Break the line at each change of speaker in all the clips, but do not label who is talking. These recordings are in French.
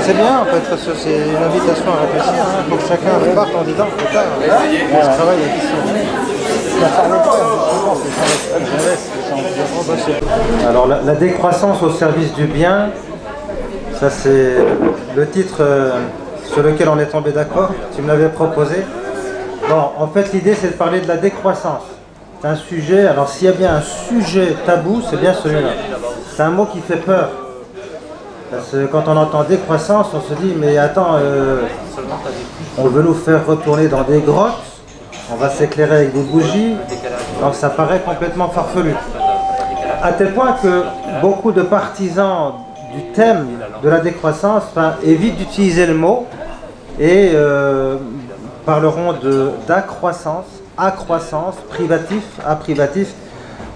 C'est bien en fait, parce que c'est une invitation à réfléchir. Il faut que chacun reparte en disant que ce travail est ici. Alors la décroissance au service du bien, ça c'est le titre sur lequel on est tombé d'accord. Tu me l'avais proposé. Bon, en fait l'idée c'est de parler de la décroissance. C'est un sujet, alors s'il y a bien un sujet tabou, c'est bien celui-là. C'est un mot qui fait peur. Parce que quand on entend décroissance, on se dit mais attends, on veut nous faire retourner dans des grottes, on va s'éclairer avec des bougies, donc ça paraît complètement farfelu. À tel point que beaucoup de partisans du thème de la décroissance évitent d'utiliser le mot et parleront d'accroissance, accroissance, privatif, apprivatif,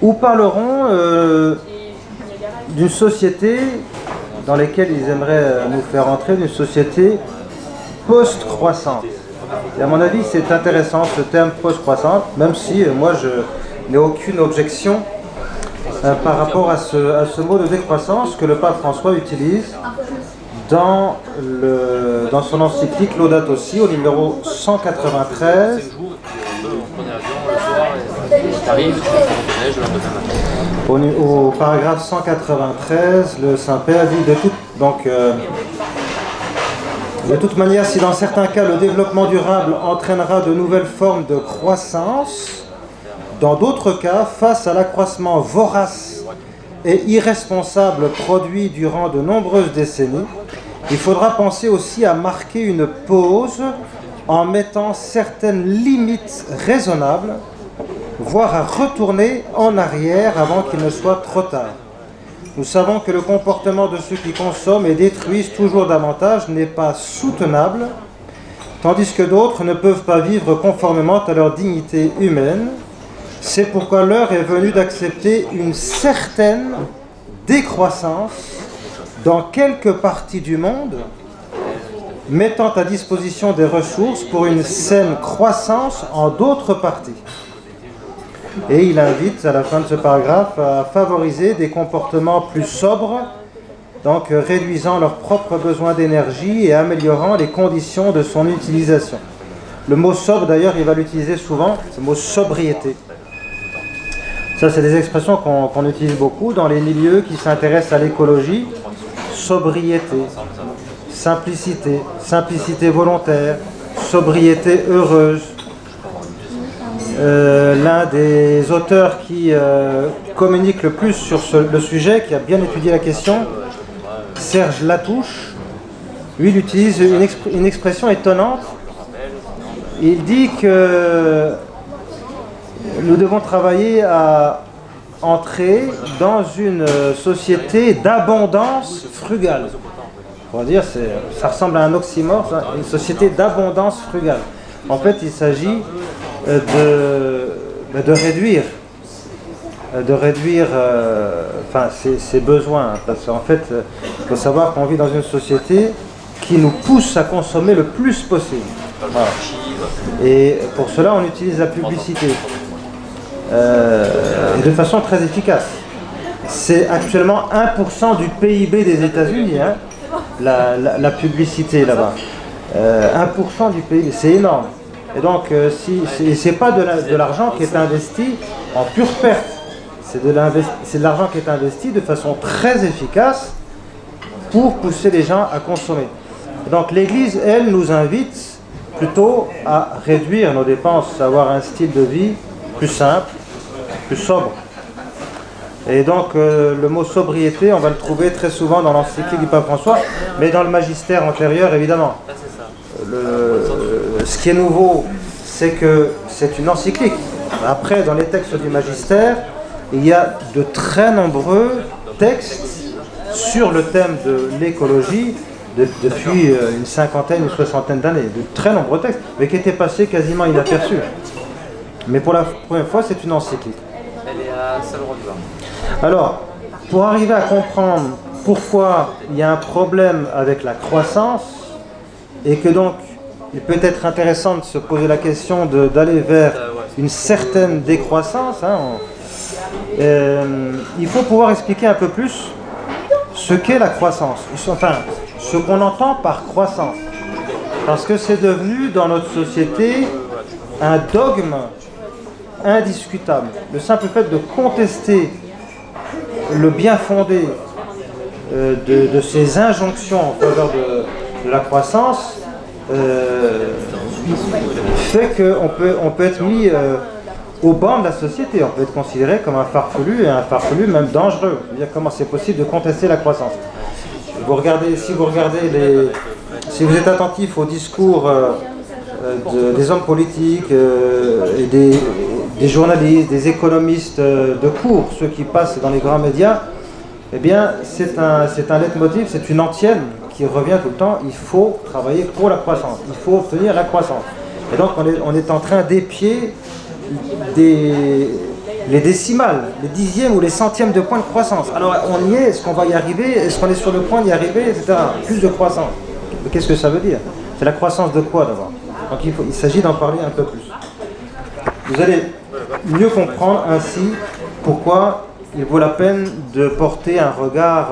ou parleront d'une société dans laquelle ils aimeraient nous faire entrer, d'une société post-croissante. Et à mon avis, c'est intéressant ce terme post-croissante, même si moi je n'ai aucune objection par rapport à ce mot de décroissance que le pape François utilise dans son encyclique Laudato Si au numéro 193. Au paragraphe 193, le Saint-Père dit de toute manière, si dans certains cas le développement durable entraînera de nouvelles formes de croissance, dans d'autres cas, face à l'accroissement vorace et irresponsable produit durant de nombreuses décennies, il faudra penser aussi à marquer une pause en mettant certaines limites raisonnables, voire à retourner en arrière avant qu'il ne soit trop tard. Nous savons que le comportement de ceux qui consomment et détruisent toujours davantage n'est pas soutenable, tandis que d'autres ne peuvent pas vivre conformément à leur dignité humaine. C'est pourquoi l'heure est venue d'accepter une certaine décroissance dans quelques parties du monde, mettant à disposition des ressources pour une saine croissance en d'autres parties. Et il invite à la fin de ce paragraphe à favoriser des comportements plus sobres, donc réduisant leurs propres besoins d'énergie et améliorant les conditions de son utilisation. Le mot sobre d'ailleurs, il va l'utiliser souvent, ce mot sobriété. Ça c'est des expressions qu'on utilise beaucoup dans les milieux qui s'intéressent à l'écologie. Sobriété, simplicité, simplicité volontaire, sobriété heureuse. L'un des auteurs qui communique le plus sur le sujet, qui a bien étudié la question, Serge Latouche, lui il utilise une expression étonnante. Il dit que nous devons travailler à entrer dans une société d'abondance frugale. On va dire, ça ressemble à un oxymore, ça, une société d'abondance frugale. En fait, il s'agit de réduire ses besoins, parce qu'en fait il faut savoir qu'on vit dans une société qui nous pousse à consommer le plus possible. Voilà. Et pour cela on utilise la publicité et de façon très efficace. C'est actuellement 1% du PIB des États-Unis, hein, la publicité là-bas. 1% du PIB, c'est énorme. Et donc, c'est pas de l'argent qui est investi en pure perte. C'est de l'argent qui est investi de façon très efficace pour pousser les gens à consommer. Et donc, l'Église, elle, nous invite plutôt à réduire nos dépenses, à avoir un style de vie plus simple, plus sobre. Et donc, le mot sobriété, on va le trouver très souvent dans l'encyclique du pape François, mais dans le magistère antérieur, évidemment. Ce qui est nouveau, c'est que c'est une encyclique. Après, dans les textes du magistère, il y a de très nombreux textes sur le thème de l'écologie depuis une cinquantaine ou soixantaine d'années. De très nombreux textes, mais qui étaient passés quasiment inaperçus. Mais pour la première fois, c'est une encyclique.
Elle est à Salroi-du-Var.
Alors, pour arriver à comprendre pourquoi il y a un problème avec la croissance, et que donc il peut être intéressant de se poser la question d'aller vers une certaine décroissance, hein, il faut pouvoir expliquer un peu plus ce qu'est la croissance. Enfin, ce qu'on entend par croissance. Parce que c'est devenu dans notre société un dogme indiscutable. Le simple fait de contester le bien fondé de ces injonctions en faveur de la croissance fait qu'on peut être mis au banc de la société. On peut être considéré comme un farfelu, et un farfelu même dangereux. C'est-à-dire, comment c'est possible de contester la croissance? Si vous êtes attentif au discours des hommes politiques et des journalistes, des économistes de cours, ceux qui passent dans les grands médias, eh bien c'est un leitmotiv, c'est une antienne qui revient tout le temps. Il faut travailler pour la croissance, il faut obtenir la croissance. Et donc on est en train d'épier les décimales, les dixièmes ou les centièmes de points de croissance. Alors on y est, est-ce qu'on va y arriver? Est-ce qu'on est sur le point d'y arriver, etc. Plus de croissance. Mais qu'est-ce que ça veut dire? C'est la croissance de quoi d'abord? Donc il s'agit d'en parler un peu plus. Vous allez mieux comprendre ainsi pourquoi il vaut la peine de porter un regard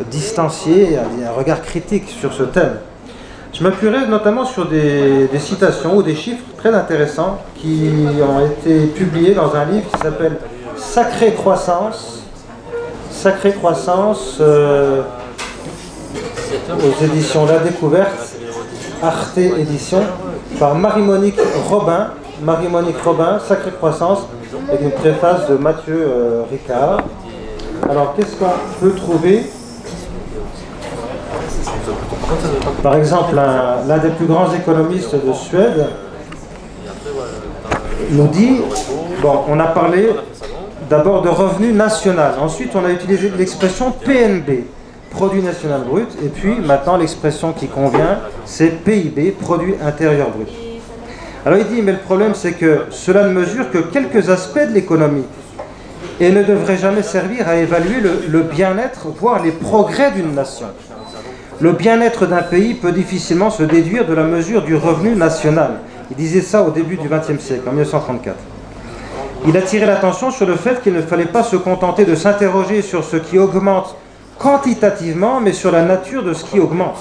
distancié, un regard critique sur ce thème. Je m'appuierai notamment sur des citations ou des chiffres très intéressants qui ont été publiés dans un livre qui s'appelle Sacrée Croissance. Sacrée Croissance aux éditions La Découverte, Arte Édition, par Marie-Monique Robin. Marie-Monique Robin, Sacrée Croissance, avec une préface de Mathieu Ricard. Alors, qu'est-ce qu'on peut trouver? Par exemple, l'un des plus grands économistes de Suède nous dit, bon, on a parlé d'abord de revenu national, ensuite on a utilisé l'expression PNB, produit national brut, et puis maintenant l'expression qui convient, c'est PIB, produit intérieur brut. Alors il dit, mais le problème c'est que cela ne mesure que quelques aspects de l'économie et ne devrait jamais servir à évaluer le bien-être, voire les progrès d'une nation. Le bien-être d'un pays peut difficilement se déduire de la mesure du revenu national. Il disait ça au début du XXe siècle, en 1934. Il attirait l'attention sur le fait qu'il ne fallait pas se contenter de s'interroger sur ce qui augmente quantitativement, mais sur la nature de ce qui augmente.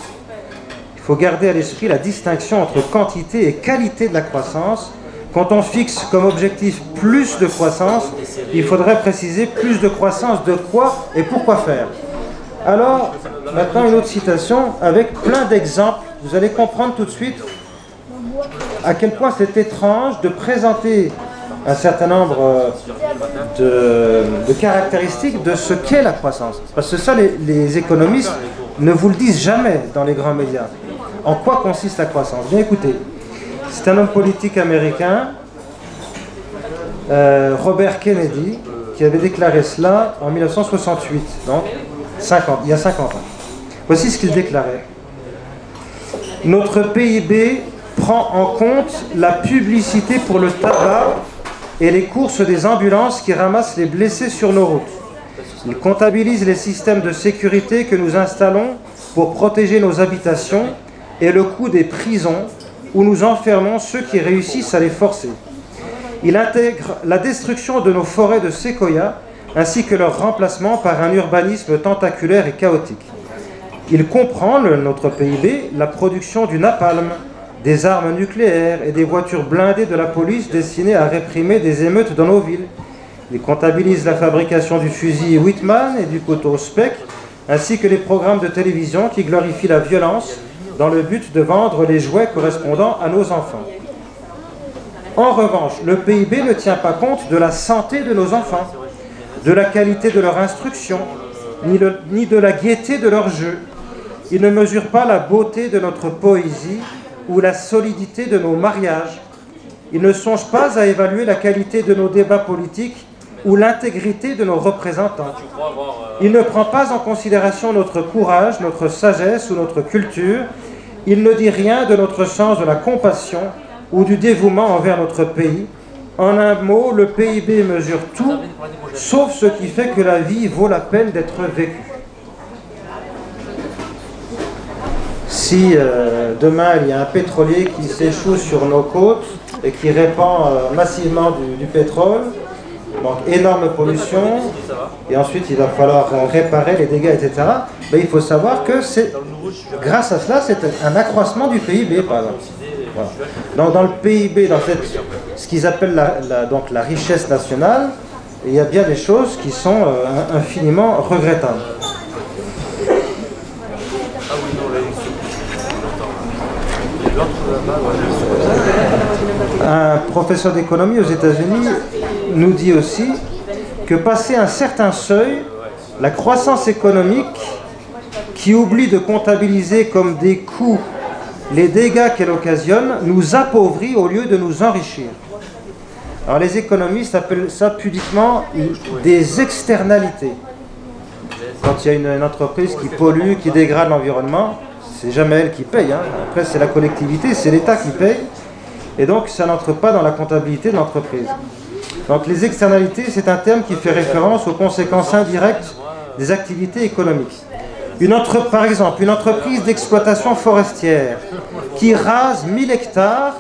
Il faut garder à l'esprit la distinction entre quantité et qualité de la croissance. Quand on fixe comme objectif plus de croissance, il faudrait préciser plus de croissance de quoi et pourquoi faire. Alors, maintenant une autre citation avec plein d'exemples. Vous allez comprendre tout de suite à quel point c'est étrange de présenter un certain nombre de caractéristiques de ce qu'est la croissance. Parce que ça, les économistes ne vous le disent jamais dans les grands médias. En quoi consiste la croissance? Bien écoutez, c'est un homme politique américain, Robert Kennedy, qui avait déclaré cela en 1968, donc il y a 50 ans. Voici ce qu'il déclarait. Notre PIB prend en compte la publicité pour le tabac et les courses des ambulances qui ramassent les blessés sur nos routes. Il comptabilise les systèmes de sécurité que nous installons pour protéger nos habitations et le coût des prisons où nous enfermons ceux qui réussissent à les forcer. Il intègre la destruction de nos forêts de séquoia ainsi que leur remplacement par un urbanisme tentaculaire et chaotique. Il comprend, notre PIB, la production du napalm, des armes nucléaires et des voitures blindées de la police destinées à réprimer des émeutes dans nos villes. Il comptabilise la fabrication du fusil Whitman et du couteau Speck, ainsi que les programmes de télévision qui glorifient la violence dans le but de vendre les jouets correspondant à nos enfants. En revanche, le PIB ne tient pas compte de la santé de nos enfants, de la qualité de leur instruction, ni de la gaieté de leur jeu. Il ne mesure pas la beauté de notre poésie ou la solidité de nos mariages. Il ne songe pas à évaluer la qualité de nos débats politiques ou l'intégrité de nos représentants. Il ne prend pas en considération notre courage, notre sagesse ou notre culture. Il ne dit rien de notre sens de la compassion ou du dévouement envers notre pays. En un mot, le PIB mesure tout, sauf ce qui fait que la vie vaut la peine d'être vécue. Si demain il y a un pétrolier qui s'échoue sur nos côtes et qui répand massivement du pétrole, Donc énorme pollution, et ensuite il va falloir réparer les dégâts, etc. Mais il faut savoir que c'est, grâce à cela, c'est un accroissement du PIB, par exemple. Voilà. Donc dans le PIB, dans ce qu'ils appellent donc la richesse nationale, il y a bien des choses qui sont infiniment regrettables. Un professeur d'économie aux États-Unis nous dit aussi que passé un certain seuil, la croissance économique qui oublie de comptabiliser comme des coûts les dégâts qu'elle occasionne nous appauvrit au lieu de nous enrichir. Alors les économistes appellent ça pudiquement des externalités. Quand il y a une entreprise qui pollue, qui dégrade l'environnement, c'est jamais elle qui paye. Après c'est la collectivité, c'est l'État qui paye. Et donc ça n'entre pas dans la comptabilité de l'entreprise. Donc les externalités, c'est un terme qui fait référence aux conséquences indirectes des activités économiques. Par exemple, une entreprise d'exploitation forestière qui rase 1000 hectares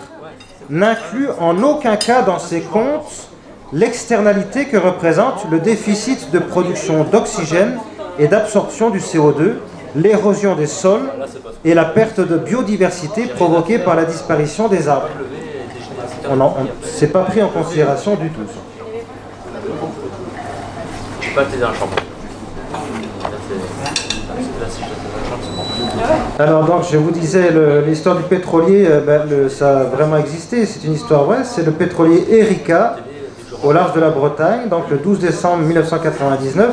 n'inclut en aucun cas dans ses comptes l'externalité que représente le déficit de production d'oxygène et d'absorption du CO2, l'érosion des sols et la perte de biodiversité provoquée par la disparition des arbres. C'est pas pris en considération du tout. Alors donc je vous disais l'histoire du pétrolier, ça a vraiment existé, c'est une histoire vraie, c'est le pétrolier Erika au large de la Bretagne, donc le 12 décembre 1999.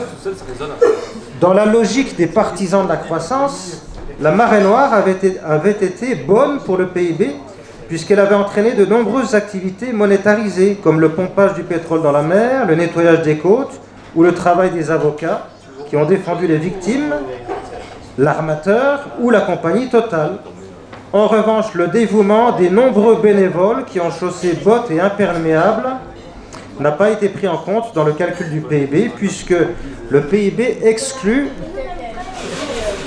Dans la logique des partisans de la croissance, la marée noire avait été bonne pour le PIB puisqu'elle avait entraîné de nombreuses activités monétarisées comme le pompage du pétrole dans la mer, le nettoyage des côtes ou le travail des avocats qui ont défendu les victimes, l'armateur ou la compagnie Total. En revanche, le dévouement des nombreux bénévoles qui ont chaussé bottes et imperméables n'a pas été pris en compte dans le calcul du PIB puisque le PIB exclut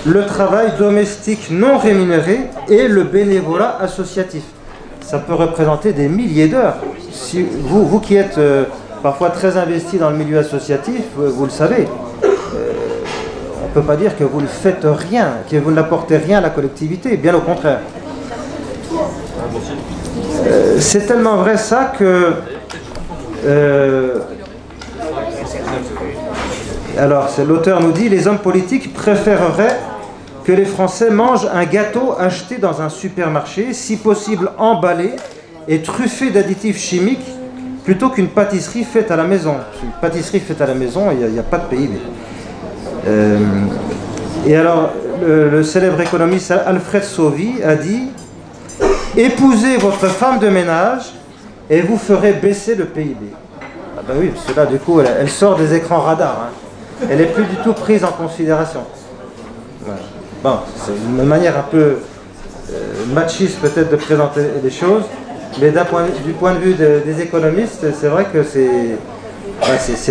le travail domestique non rémunéré et le bénévolat associatif. Ça peut représenter des milliers d'heures. Si vous qui êtes parfois très investi dans le milieu associatif, vous le savez. On ne peut pas dire que vous ne faites rien, que vous n'apportez rien à la collectivité, bien au contraire. C'est tellement vrai ça que... alors, l'auteur nous dit, les hommes politiques préféreraient que les Français mangent un gâteau acheté dans un supermarché, si possible emballé et truffé d'additifs chimiques, plutôt qu'une pâtisserie faite à la maison. Une pâtisserie faite à la maison, il n'y a pas de PIB. Et alors, le célèbre économiste Alfred Sauvy a dit « Épousez votre femme de ménage et vous ferez baisser le PIB. » Ah ben oui, parce que là, du coup, elle sort des écrans radars. Elle n'est plus du tout prise en considération. Voilà. Bon, c'est une manière un peu machiste peut-être de présenter les choses, mais du point de vue des économistes, c'est vrai que c'est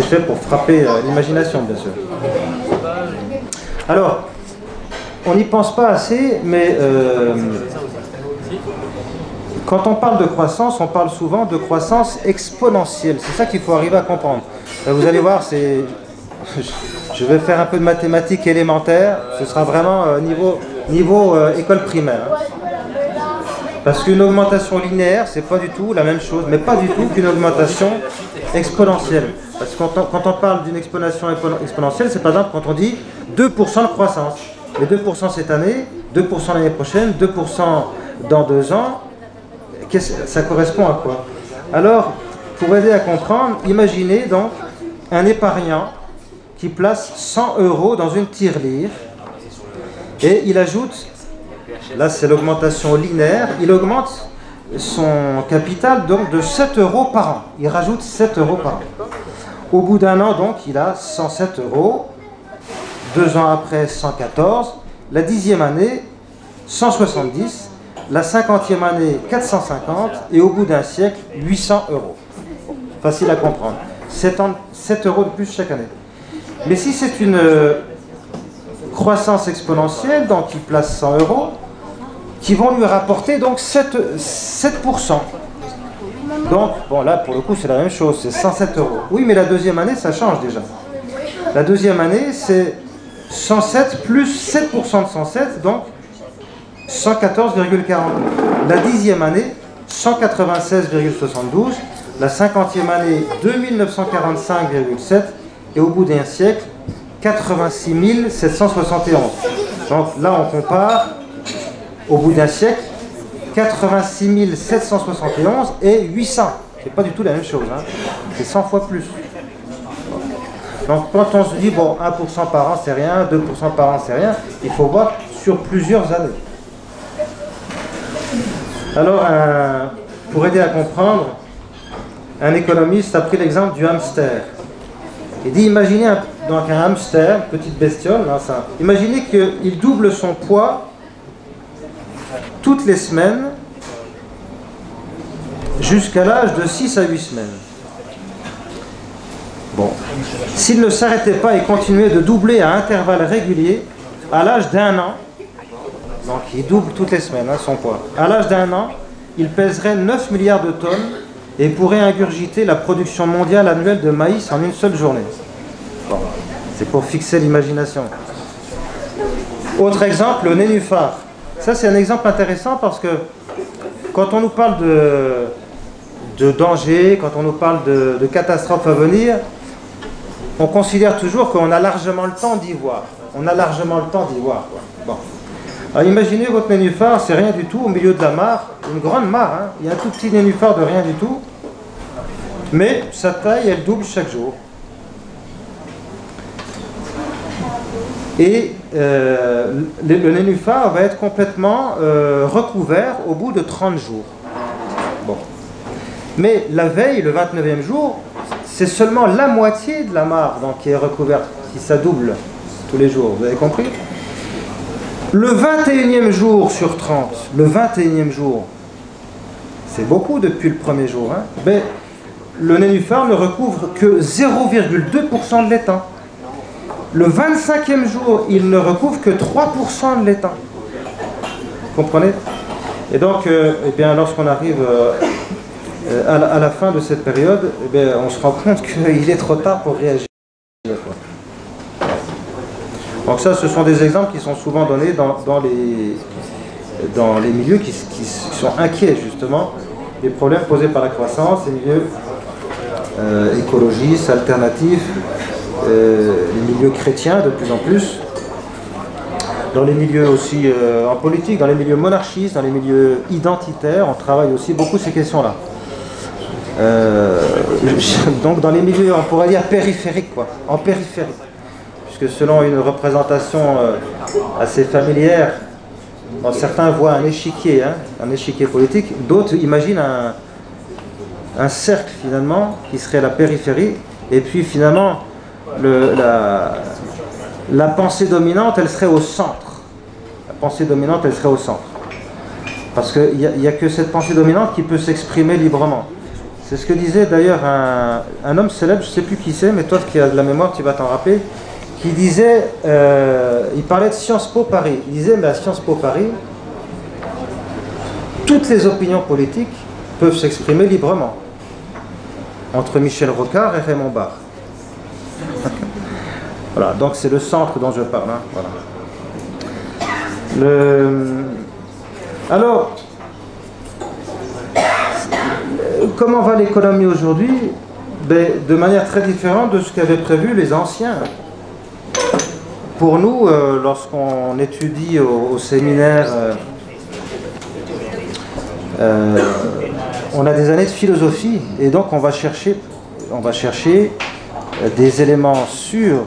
fait pour frapper l'imagination, bien sûr. Alors, on n'y pense pas assez, mais quand on parle de croissance, on parle souvent de croissance exponentielle. C'est ça qu'il faut arriver à comprendre. Vous allez voir, je vais faire un peu de mathématiques élémentaires. Ce sera vraiment niveau école primaire. Parce qu'une augmentation linéaire, c'est pas du tout la même chose, mais pas du tout qu'une augmentation exponentielle. Parce que quand on parle d'une exponentielle, c'est par exemple quand on dit 2% de croissance. Les 2% cette année, 2% l'année prochaine, 2% dans 2 ans, ça correspond à quoi? Alors, pour aider à comprendre, imaginez donc un épargnant qui place 100 € dans une tirelire et il ajoute, là c'est l'augmentation linéaire, il augmente son capital donc de 7 € par an. Il rajoute 7 € par an. Au bout d'un an, donc, il a 107 €. 2 ans après, 114. La 10e année, 170. La 50e année, 450. Et au bout d'un siècle, 800 €. Facile à comprendre. 7 € de plus chaque année. Mais si c'est une croissance exponentielle, donc il place 100 €, qui vont lui rapporter donc 7%. Donc, bon, là, pour le coup, c'est la même chose, c'est 107 €. Oui, mais la deuxième année, ça change déjà. La deuxième année, c'est 107 plus 7% de 107, donc 114,49. La 10e année, 196,72. La 50e année, 2945,7. Et au bout d'un siècle, 86 771. Donc là, on compare, au bout d'un siècle, 86 771 et 800. C'est pas du tout la même chose, hein. C'est 100 fois plus. Donc quand on se dit, bon, 1% par an, c'est rien, 2% par an, c'est rien, il faut voir sur plusieurs années. Alors, pour aider à comprendre, un économiste a pris l'exemple du hamster. Il dit, imaginez donc un hamster, une petite bestiole, hein, imaginez qu'il double son poids toutes les semaines jusqu'à l'âge de 6 à 8 semaines. Bon, s'il ne s'arrêtait pas et continuait de doubler à intervalles réguliers, à l'âge d'1 an, donc il double toutes les semaines, hein, son poids, à l'âge d'1 an, il pèserait 9 milliards de tonnes et pourrait ingurgiter la production mondiale annuelle de maïs en une seule journée. Bon, c'est pour fixer l'imagination. Autre exemple, le nénuphar. Ça, c'est un exemple intéressant parce que quand on nous parle de danger, quand on nous parle de catastrophes à venir, on considère toujours qu'on a largement le temps d'y voir. On a largement le temps d'y voir, quoi. Bon. Alors imaginez votre nénuphar, c'est rien du tout au milieu de la mare, une grande mare, hein. Il y a un tout petit nénuphar de rien du tout, mais sa taille, elle double chaque jour. Et le nénuphar va être complètement recouvert au bout de 30 jours. Bon. Mais la veille, le 29e jour, c'est seulement la moitié de la mare donc, qui est recouverte, si ça double tous les jours, vous avez compris? Le 21e jour sur 30, le 21e jour, c'est beaucoup depuis le premier jour, hein, mais le nénuphar ne recouvre que 0,2% de l'étang. Le 25e jour, il ne recouvre que 3% de l'étang. Vous comprenez? Et donc, eh bien, lorsqu'on arrive à la fin de cette période, eh bien, on se rend compte qu'il est trop tard pour réagir. Donc ça, ce sont des exemples qui sont souvent donnés dans les milieux qui sont inquiets, justement, des problèmes posés par la croissance, les milieux écologistes, alternatifs, les milieux chrétiens de plus en plus, dans les milieux aussi en politique, dans les milieux monarchistes, dans les milieux identitaires, on travaille aussi beaucoup ces questions-là. Donc dans les milieux, on pourrait dire périphériques, quoi, en périphérie. Puisque selon une représentation assez familière, bon, certains voient un échiquier politique, d'autres imaginent un cercle finalement qui serait la périphérie, et puis finalement la pensée dominante, elle serait au centre. La pensée dominante, elle serait au centre. Parce qu'il n'y a que cette pensée dominante qui peut s'exprimer librement. C'est ce que disait d'ailleurs un homme célèbre, je ne sais plus qui c'est, mais toi qui as de la mémoire, tu vas t'en rappeler, qui disait, il parlait de Sciences Po Paris. Il disait, mais à Sciences Po Paris, toutes les opinions politiques peuvent s'exprimer librement. Entre Michel Rocard et Raymond Barre. Voilà, donc c'est le centre dont je parle. Hein, voilà. Alors, comment va l'économie aujourd'hui? Ben, de manière très différente de ce qu'avaient prévu les anciens. Pour nous, lorsqu'on étudie au séminaire, on a des années de philosophie, et donc on va chercher des éléments sûrs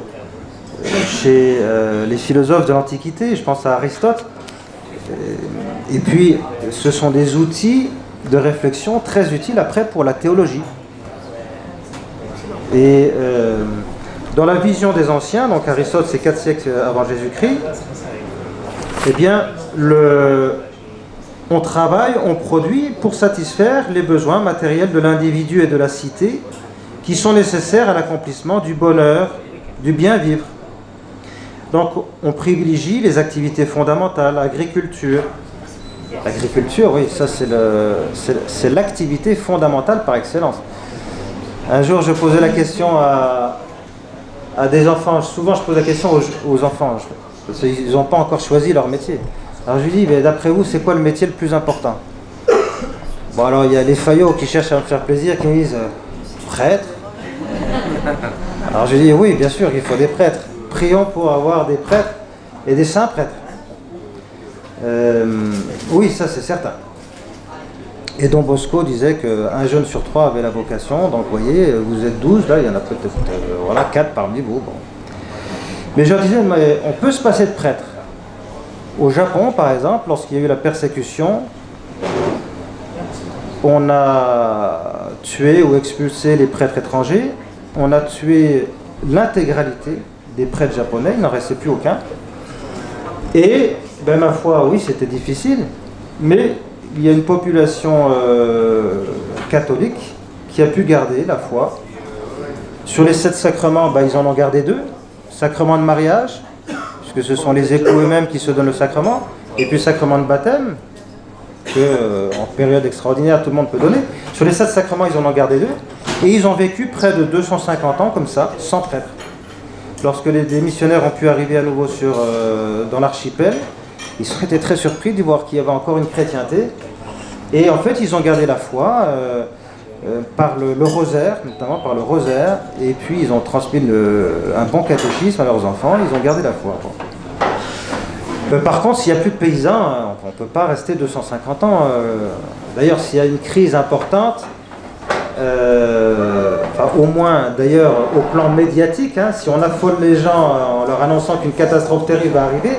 chez les philosophes de l'Antiquité, je pense à Aristote, et puis ce sont des outils de réflexion très utiles après pour la théologie. Et dans la vision des anciens, donc Aristote c'est 4 siècles avant Jésus-Christ, eh bien on travaille, on produit pour satisfaire les besoins matériels de l'individu et de la cité qui sont nécessaires à l'accomplissement du bonheur, du bien vivre. Donc on privilégie les activités fondamentales, agriculture, L'agriculture, oui, ça c'est l'activité fondamentale par excellence. Un jour, je posais la question à des enfants. Souvent, je pose la question aux enfants, parce qu'ils n'ont pas encore choisi leur métier. Alors je lui dis, d'après vous, c'est quoi le métier le plus important? Bon, alors il y a les faillots qui cherchent à me faire plaisir, qui me disent prêtre. Alors je dis, oui, bien sûr, il faut des prêtres. Prions pour avoir des prêtres et des saints prêtres. Oui, ça c'est certain. Et Don Bosco disait qu'un jeune sur 3 avait la vocation. Donc vous voyez, vous êtes 12, là il y en a peut-être voilà, 4 parmi vous. Bon. Mais je disais, mais on peut se passer de prêtre. Au Japon, par exemple, lorsqu'il y a eu la persécution, on a tué ou expulsé les prêtres étrangers. On a tué l'intégralité des prêtres japonais, il n'en restait plus aucun. Et, ben ma foi, oui, c'était difficile, mais il y a une population catholique qui a pu garder la foi. Sur les 7 sacrements, ben, ils en ont gardé 2. Sacrement de mariage, puisque ce sont les époux eux-mêmes qui se donnent le sacrement, et puis sacrement de baptême, que en période extraordinaire tout le monde peut donner. Sur les 7 sacrements, ils en ont gardé 2, et ils ont vécu près de 250 ans comme ça, sans prêtre. Lorsque des missionnaires ont pu arriver à nouveau dans l'archipel, ils ont été très surpris de voir qu'il y avait encore une chrétienté. Et en fait, ils ont gardé la foi par le rosaire, notamment par le rosaire, et puis ils ont transmis un bon catéchisme à leurs enfants, ils ont gardé la foi. Bon. Par contre, s'il n'y a plus de paysans, on ne peut pas rester 250 ans. D'ailleurs, s'il y a une crise importante, enfin, au moins d'ailleurs au plan médiatique, hein, si on affole les gens en leur annonçant qu'une catastrophe terrible va arriver,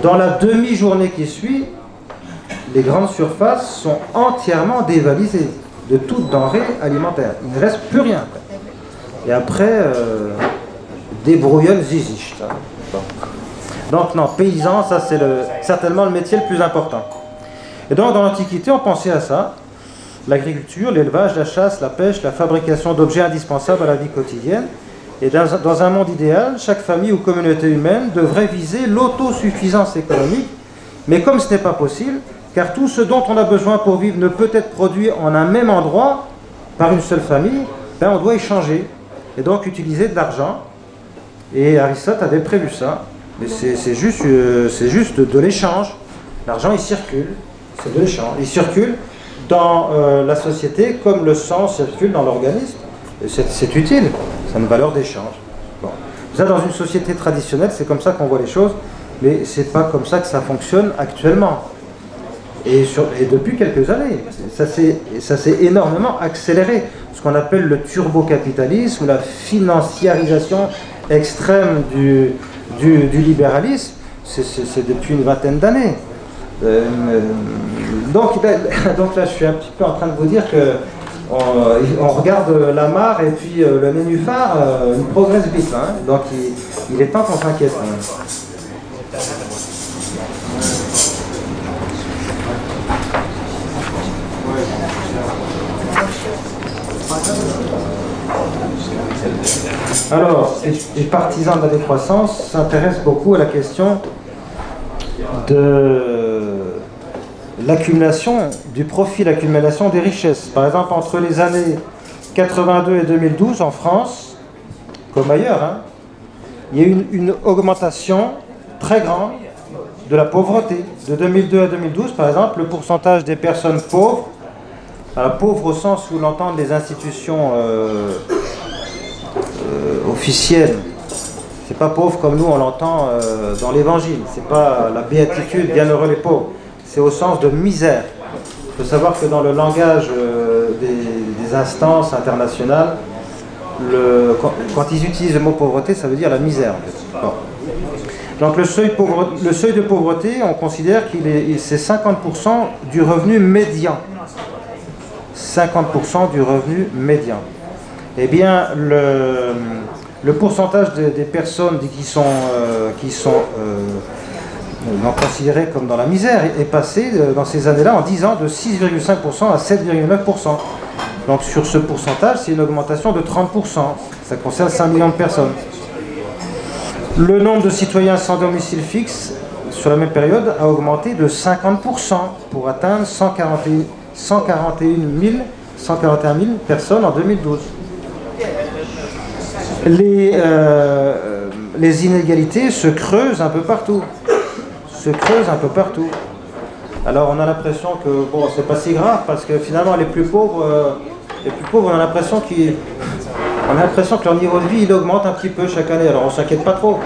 dans la demi-journée qui suit, les grandes surfaces sont entièrement dévalisées de toute denrée alimentaire. Il ne reste plus rien après. Et après, des brouillonnes ziziches. Bon. Donc non, paysan, ça c'est certainement le métier le plus important. Et donc dans l'Antiquité, on pensait à ça. L'agriculture, l'élevage, la chasse, la pêche, la fabrication d'objets indispensables à la vie quotidienne. Et dans un monde idéal, chaque famille ou communauté humaine devrait viser l'autosuffisance économique. Mais comme ce n'est pas possible, car tout ce dont on a besoin pour vivre ne peut être produit en un même endroit par une seule famille, ben on doit échanger et donc utiliser de l'argent. Et Aristote avait prévu ça. Mais c'est juste de l'échange. L'argent, il circule. C'est de l'échange. Il circule dans la société comme le sang circule dans l'organisme. C'est utile, c'est une valeur d'échange. Bon. Ça, dans une société traditionnelle, c'est comme ça qu'on voit les choses, mais c'est pas comme ça que ça fonctionne actuellement. Et depuis quelques années, ça s'est énormément accéléré. Ce qu'on appelle le turbocapitalisme, ou la financiarisation extrême du libéralisme, c'est depuis une vingtaine d'années. Donc là, je suis un petit peu en train de vous dire que on regarde la mare et puis le nénuphar, il progresse vite. Hein. Donc il est temps qu'on s'inquiète. Alors, les partisans de la décroissance s'intéressent beaucoup à la question de l'accumulation, du profit, l'accumulation des richesses. Par exemple, entre les années 82 et 2012 en France, comme ailleurs, hein, il y a eu une augmentation très grande de la pauvreté. De 2002 à 2012, par exemple, le pourcentage des personnes pauvres, pauvres au sens où l'entendent les institutions officielles, c'est pas pauvre comme nous on l'entend dans l'évangile, c'est pas la béatitude, bienheureux les pauvres, c'est au sens de misère. Il faut savoir que dans le langage des instances internationales, quand ils utilisent le mot pauvreté, ça veut dire la misère en fait. Bon. Donc le seuil de pauvreté, on considère c'est 50% du revenu médian. 50% du revenu médian. Eh bien, le pourcentage des personnes qui sont considérées comme dans la misère est passé dans ces années-là, en 10 ans, de 6,5% à 7,9%. Donc sur ce pourcentage, c'est une augmentation de 30%. Ça concerne 5 millions de personnes. Le nombre de citoyens sans domicile fixe sur la même période, a augmenté de 50% pour atteindre 141 000 personnes en 2012. Les inégalités se creusent un peu partout. Alors on a l'impression que bon, c'est pas si grave parce que finalement les plus pauvres, on a l'impression que leur niveau de vie il augmente un petit peu chaque année. Alors on s'inquiète pas trop.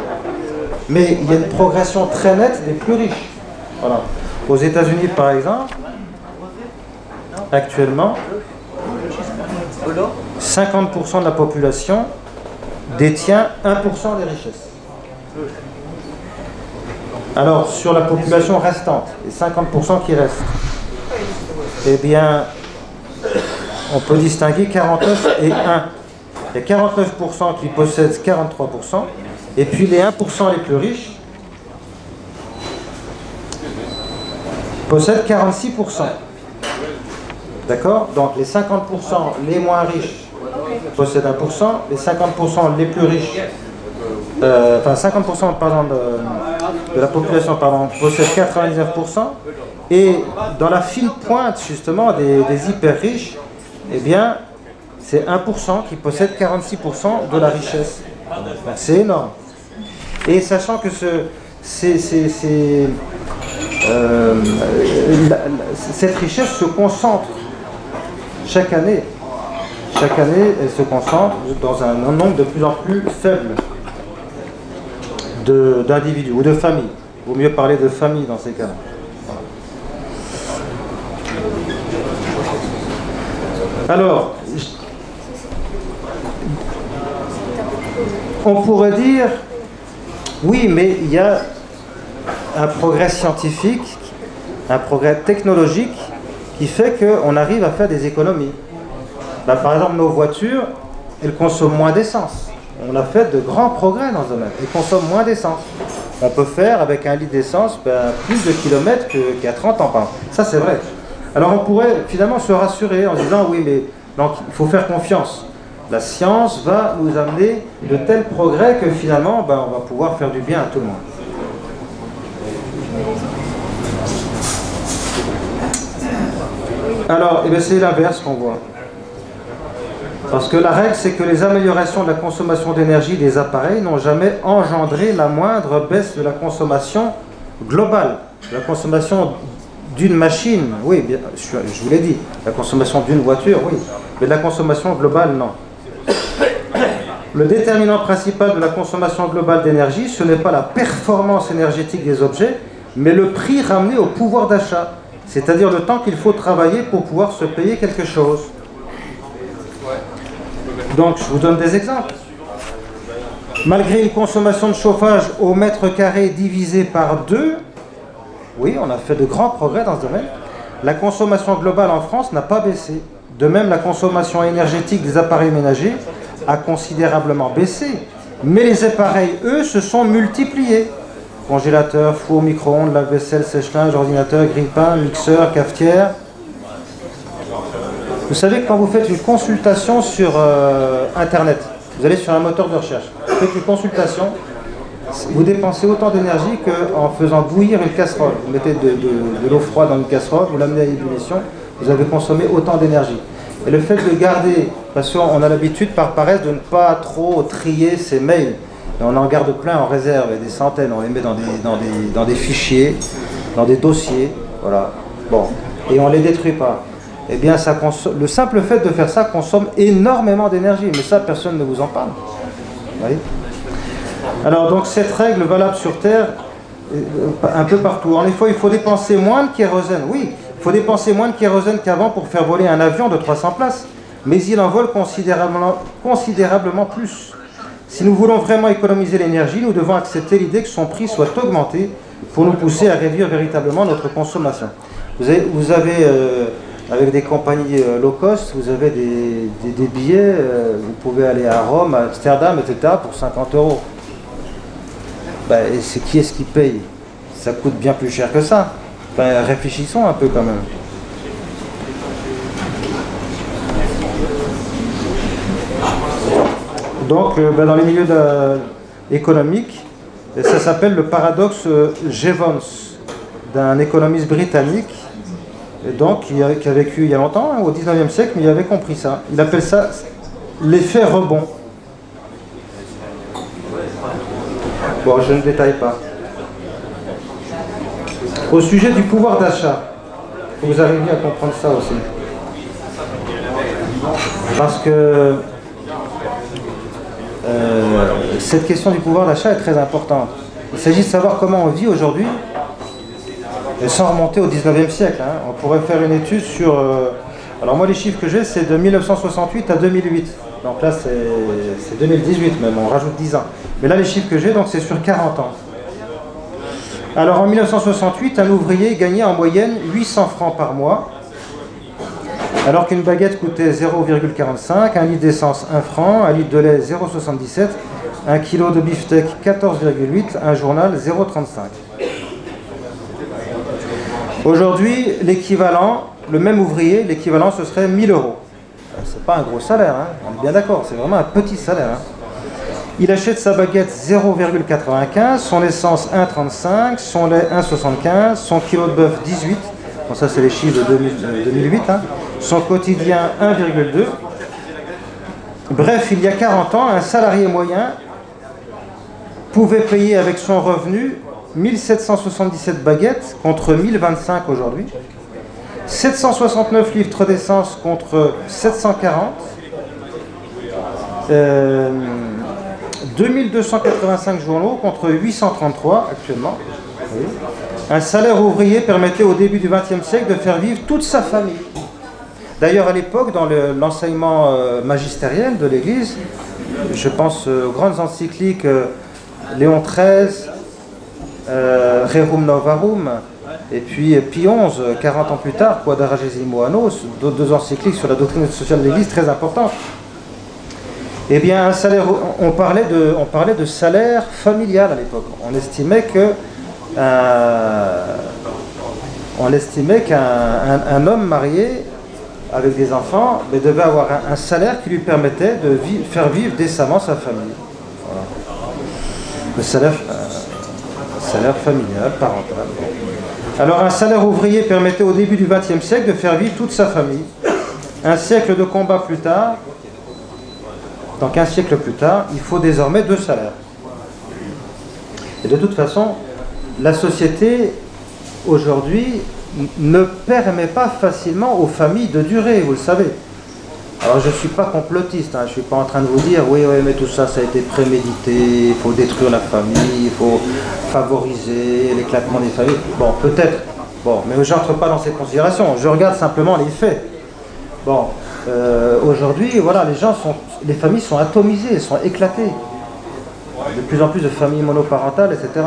Mais il y a une progression très nette des plus riches. Voilà. Aux États-Unis par exemple, actuellement, 50% de la population détient 1% des richesses. Alors, sur la population restante, les 50% qui restent, eh bien, on peut distinguer 49 et 1. Il y a 49% qui possèdent 43%, et puis les 1% les plus riches possèdent 46%. D'accord? Donc les 50% les moins riches possèdent 1%, les 50% les plus riches, 50% pardon, de la population possède 99%, et dans la fine pointe justement des hyper riches, eh bien c'est 1% qui possède 46% de la richesse. C'est énorme. Et sachant que cette richesse se concentre chaque année, elle se concentre dans un nombre de plus en plus faible d'individus ou de familles. Il vaut mieux parler de famille dans ces cas-là. Alors, on pourrait dire, oui, mais il y a un progrès scientifique, un progrès technologique qui fait qu'on arrive à faire des économies. Par exemple, nos voitures, elles consomment moins d'essence. On a fait de grands progrès dans ce domaine. Elles consomment moins d'essence. On peut faire avec 1 litre d'essence plus de kilomètres qu'il y a 30 ans. Ça, c'est vrai. Alors on pourrait finalement se rassurer en disant, oui, mais donc, il faut faire confiance. La science va nous amener de tels progrès que finalement, on va pouvoir faire du bien à tout le monde. Alors, c'est l'inverse qu'on voit. Parce que la règle, c'est que les améliorations de la consommation d'énergie des appareils n'ont jamais engendré la moindre baisse de la consommation globale. La consommation d'une machine, oui, bien, je vous l'ai dit. La consommation d'une voiture, oui. Mais de la consommation globale, non. Le déterminant principal de la consommation globale d'énergie, ce n'est pas la performance énergétique des objets, mais le prix ramené au pouvoir d'achat. C'est-à-dire le temps qu'il faut travailler pour pouvoir se payer quelque chose. Donc, je vous donne des exemples. Malgré une consommation de chauffage au mètre carré divisée par 2, oui, on a fait de grands progrès dans ce domaine, la consommation globale en France n'a pas baissé. De même, la consommation énergétique des appareils ménagers a considérablement baissé. Mais les appareils, eux, se sont multipliés. Congélateur, four, micro-ondes, lave-vaisselle, sèche-linge, ordinateur, grille-pain, mixeur, cafetière. Vous savez que quand vous faites une consultation sur Internet, vous allez sur un moteur de recherche, vous faites une consultation, vous dépensez autant d'énergie qu'en faisant bouillir une casserole. Vous mettez de l'eau froide dans une casserole, vous l'amenez à ébullition, vous avez consommé autant d'énergie. Et le fait de garder, parce qu'on a l'habitude par paresse de ne pas trop trier ses mails, et on en garde plein en réserve, et des centaines, on les met dans des fichiers, dans des dossiers, voilà. Bon, et on ne les détruit pas. Eh bien, le simple fait de faire ça consomme énormément d'énergie, mais ça, personne ne vous en parle. Vous voyez ? Alors, donc, cette règle valable sur Terre, un peu partout. En effet, il faut dépenser moins de kérosène. Oui, il faut dépenser moins de kérosène qu'avant pour faire voler un avion de 300 places, mais il en vole considérablement plus. Si nous voulons vraiment économiser l'énergie, nous devons accepter l'idée que son prix soit augmenté pour nous pousser à réduire véritablement notre consommation. Vous avez avec des compagnies low cost, vous avez des billets, vous pouvez aller à Rome, à Amsterdam, etc. pour 50 €. Et qui est-ce qui paye? Ça coûte bien plus cher que ça. Enfin, réfléchissons un peu quand même. Donc, dans les milieux économiques, Et ça s'appelle le paradoxe Jevons, d'un économiste britannique, et donc, qui a vécu il y a longtemps, hein, au 19e siècle, mais il avait compris ça. Il appelle ça l'effet rebond. Bon, je ne détaille pas. Au sujet du pouvoir d'achat, il faut que vous arriviez à comprendre ça aussi. Parce que cette question du pouvoir d'achat est très importante. Il s'agit de savoir comment on vit aujourd'hui, et sans remonter au 19e siècle. Hein. On pourrait faire une étude sur... alors moi, les chiffres que j'ai, c'est de 1968 à 2008. Donc là, c'est 2018 même, on rajoute 10 ans. Mais là, les chiffres que j'ai, donc c'est sur 40 ans. Alors en 1968, un ouvrier gagnait en moyenne 800 francs par mois, alors qu'une baguette coûtait 0,45, un litre d'essence 1 franc, un litre de lait 0,77, un kilo de beefsteak 14,8, un journal 0,35. Aujourd'hui, l'équivalent, le même ouvrier, l'équivalent ce serait 1000 euros. C'est pas un gros salaire, hein, on est bien d'accord, c'est vraiment un petit salaire. Hein. Il achète sa baguette 0,95, son essence 1,35, son lait 1,75, son kilo de bœuf 18, bon ça c'est les chiffres de 2008, hein, son quotidien 1,2. Bref, il y a 40 ans, un salarié moyen pouvait payer avec son revenu 1777 baguettes contre 1025 aujourd'hui, 769 litres d'essence contre 740, 2285 journaux contre 833 actuellement. Oui. Un salaire ouvrier permettait au début du XXe siècle de faire vivre toute sa famille. D'ailleurs, à l'époque, dans l'enseignement magistériel de l'Église, je pense aux grandes encycliques Léon XIII, Rerum Novarum, et puis Pie XI, 40 ans plus tard, Quadragesimo Anno, deux encycliques sur la doctrine sociale de l'Église très importantes. Eh bien, un salaire, on parlait de salaire familial à l'époque. On estimait qu'un homme marié avec des enfants devait avoir un salaire qui lui permettait de faire vivre décemment sa famille. Voilà. Le salaire familial, parental. Alors, un salaire ouvrier permettait au début du XXe siècle de faire vivre toute sa famille. Un siècle de combat plus tard, donc un siècle plus tard, il faut désormais 2 salaires. Et de toute façon, la société, aujourd'hui, ne permet pas facilement aux familles de durer, vous le savez. Alors je ne suis pas complotiste, hein, je ne suis pas en train de vous dire, oui, mais tout ça, ça a été prémédité, il faut détruire la famille, il faut favoriser l'éclatement des familles. Bon, peut-être, bon, mais je n'entre pas dans ces considérations, je regarde simplement les faits. Bon, aujourd'hui, voilà, les familles sont atomisées, sont éclatées. De plus en plus de familles monoparentales, etc.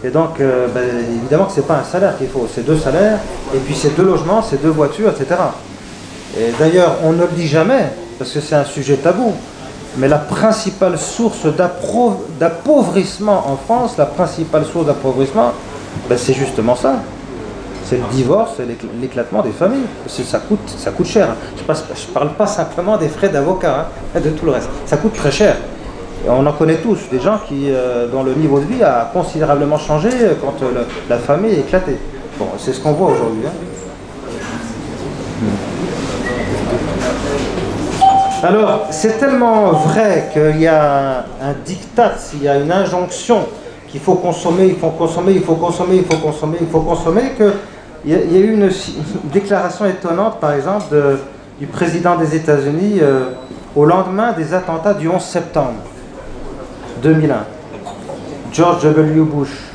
Et donc, évidemment que ce n'est pas un salaire qu'il faut, c'est 2 salaires, et puis c'est 2 logements, c'est 2 voitures, etc. Et d'ailleurs, on ne le dit jamais, parce que c'est un sujet tabou, mais la principale source d'appauvrissement en France, la principale source d'appauvrissement, c'est justement ça. C'est le divorce et l'éclatement des familles. Ça coûte cher. Je ne parle pas simplement des frais d'avocat, hein, de tout le reste. Ça coûte très cher. Et on en connaît tous, des gens dont le niveau de vie a considérablement changé quand la famille est éclatée. Bon, c'est ce qu'on voit aujourd'hui. Hein. Alors, c'est tellement vrai qu'il y a un diktat, il y a une injonction qu'il faut consommer, il faut consommer, il faut consommer, il faut consommer, il faut consommer, qu'il y a eu une déclaration étonnante, par exemple, du président des États-Unis au lendemain des attentats du 11 septembre 2001. George W. Bush.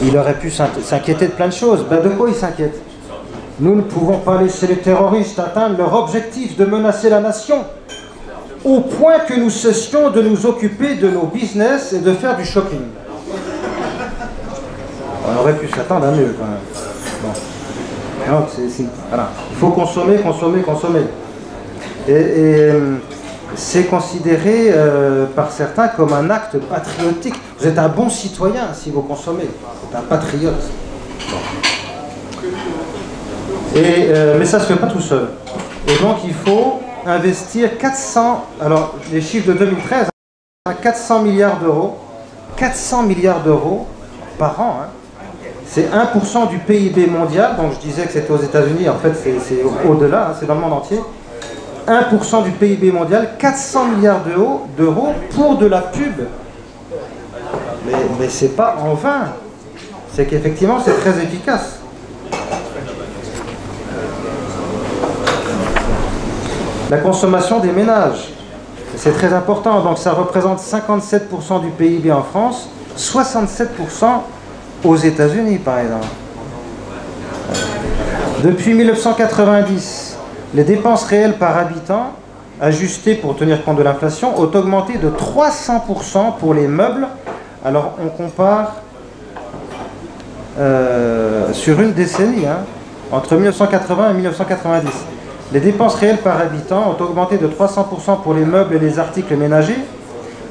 Il aurait pu s'inquiéter de plein de choses. De quoi il s'inquiète? Nous ne pouvons pas laisser les terroristes atteindre leur objectif de menacer la nation, au point que nous cessions de nous occuper de nos business et de faire du shopping. On aurait pu s'attendre à mieux quand même. Bon. Donc, voilà. Il faut consommer, consommer, consommer. Et c'est considéré par certains comme un acte patriotique. Vous êtes un bon citoyen si vous consommez. Vous êtes un patriote. Bon. Mais ça ne se fait pas tout seul. Et donc il faut investir 400... Alors les chiffres de 2013... à 400 milliards d'euros. 400 milliards d'euros par an. Hein. C'est 1% du PIB mondial. Donc je disais que c'était aux États-Unis. En fait, c'est au-delà. Hein, c'est dans le monde entier. 1% du PIB mondial. 400 milliards d'euros pour de la pub. Mais c'est pas en vain. C'est qu'effectivement, c'est très efficace. La consommation des ménages. C'est très important, donc ça représente 57% du PIB en France, 67% aux États-Unis par exemple. Depuis 1990, les dépenses réelles par habitant, ajustées pour tenir compte de l'inflation, ont augmenté de 300% pour les meubles. Alors on compare sur une décennie, hein, entre 1980 et 1990. Les dépenses réelles par habitant ont augmenté de 300% pour les meubles et les articles ménagers,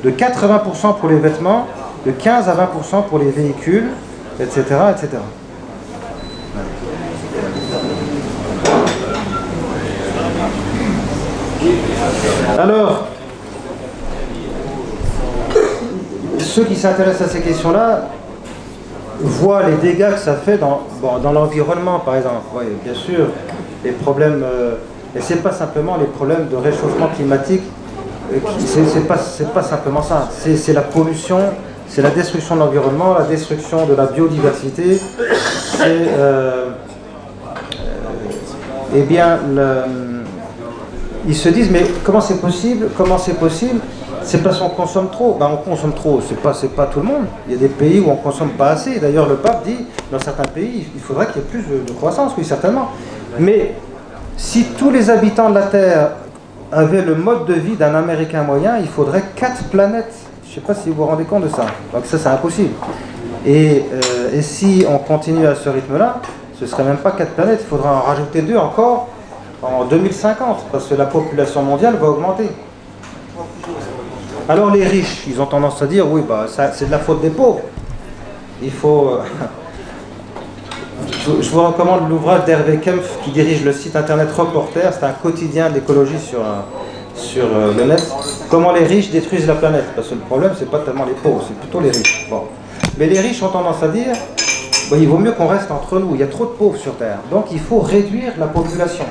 de 80% pour les vêtements, de 15 à 20% pour les véhicules, etc., etc. Alors, ceux qui s'intéressent à ces questions-là voient les dégâts que ça fait dans l'environnement, par exemple. Oui, bien sûr, les problèmes, et c'est pas simplement les problèmes de réchauffement climatique, c'est pas simplement ça, c'est la pollution, c'est la destruction de l'environnement, la destruction de la biodiversité, c'est eh bien, ils se disent mais comment c'est possible, c'est parce qu'on consomme trop. Ben, on consomme trop, c'est pas tout le monde. Il y a des pays où on consomme pas assez. D'ailleurs, le pape dit, dans certains pays, il faudrait qu'il y ait plus de croissance, oui, certainement. Mais si tous les habitants de la Terre avaient le mode de vie d'un Américain moyen, il faudrait 4 planètes. Je ne sais pas si vous vous rendez compte de ça. Donc ça, c'est impossible. Et si on continue à ce rythme-là, ce ne serait même pas 4 planètes. Il faudra en rajouter 2 encore en 2050, parce que la population mondiale va augmenter. Alors les riches, ils ont tendance à dire, oui, bah, c'est de la faute des pauvres. Il faut... Je vous recommande l'ouvrage d'Hervé Kempf qui dirige le site internet Reporter. C'est un quotidien d'écologie sur le net. Comment les riches détruisent la planète. Parce que le problème, c'est pas tellement les pauvres, c'est plutôt les riches. Bon. Mais les riches ont tendance à dire, bah, il vaut mieux qu'on reste entre nous. Il y a trop de pauvres sur Terre. Donc il faut réduire la population.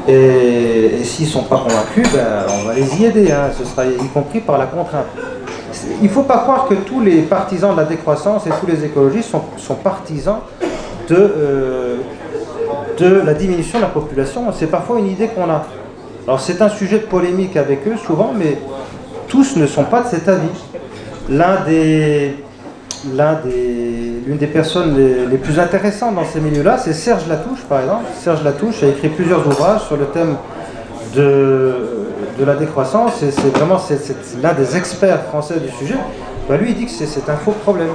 Et s'ils ne sont pas convaincus, ben, on va les y aider. Hein. Ce sera y compris par la contrainte. Il ne faut pas croire que tous les partisans de la décroissance et tous les écologistes sont partisans de la diminution de la population. C'est parfois une idée qu'on a. Alors c'est un sujet de polémique avec eux souvent, mais tous ne sont pas de cet avis. L'une des personnes les plus intéressantes dans ces milieux-là, c'est Serge Latouche, par exemple. Serge Latouche a écrit plusieurs ouvrages sur le thème de la décroissance, et c'est vraiment l'un des experts français du sujet. Ben, lui, il dit que c'est un faux problème.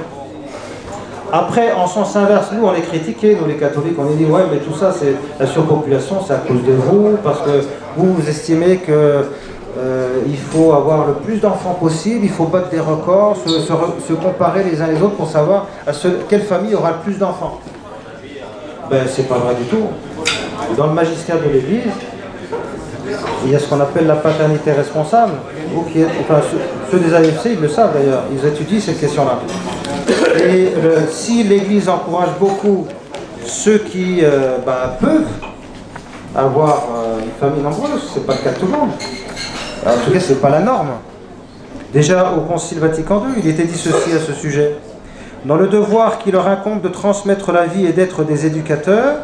Après, en sens inverse, nous, on est critiqués, nous les catholiques, on est dit, ouais, mais tout ça, c'est la surpopulation, c'est à cause de vous, parce que vous estimez que il faut avoir le plus d'enfants possible, il faut battre des records, se comparer les uns les autres pour savoir quelle famille aura le plus d'enfants. Ben, c'est pas vrai du tout. Dans le magistère de l'Église, il y a ce qu'on appelle la paternité responsable. Ceux des AFC, ils le savent d'ailleurs, ils étudient cette question-là. Et si l'Église encourage beaucoup ceux qui peuvent avoir une famille nombreuse, c'est pas le cas de tout le monde. En tout cas, ce n'est pas la norme. Déjà, au Concile Vatican II, il était dit ceci à ce sujet. Dans le devoir qui leur incombe de transmettre la vie et d'être des éducateurs,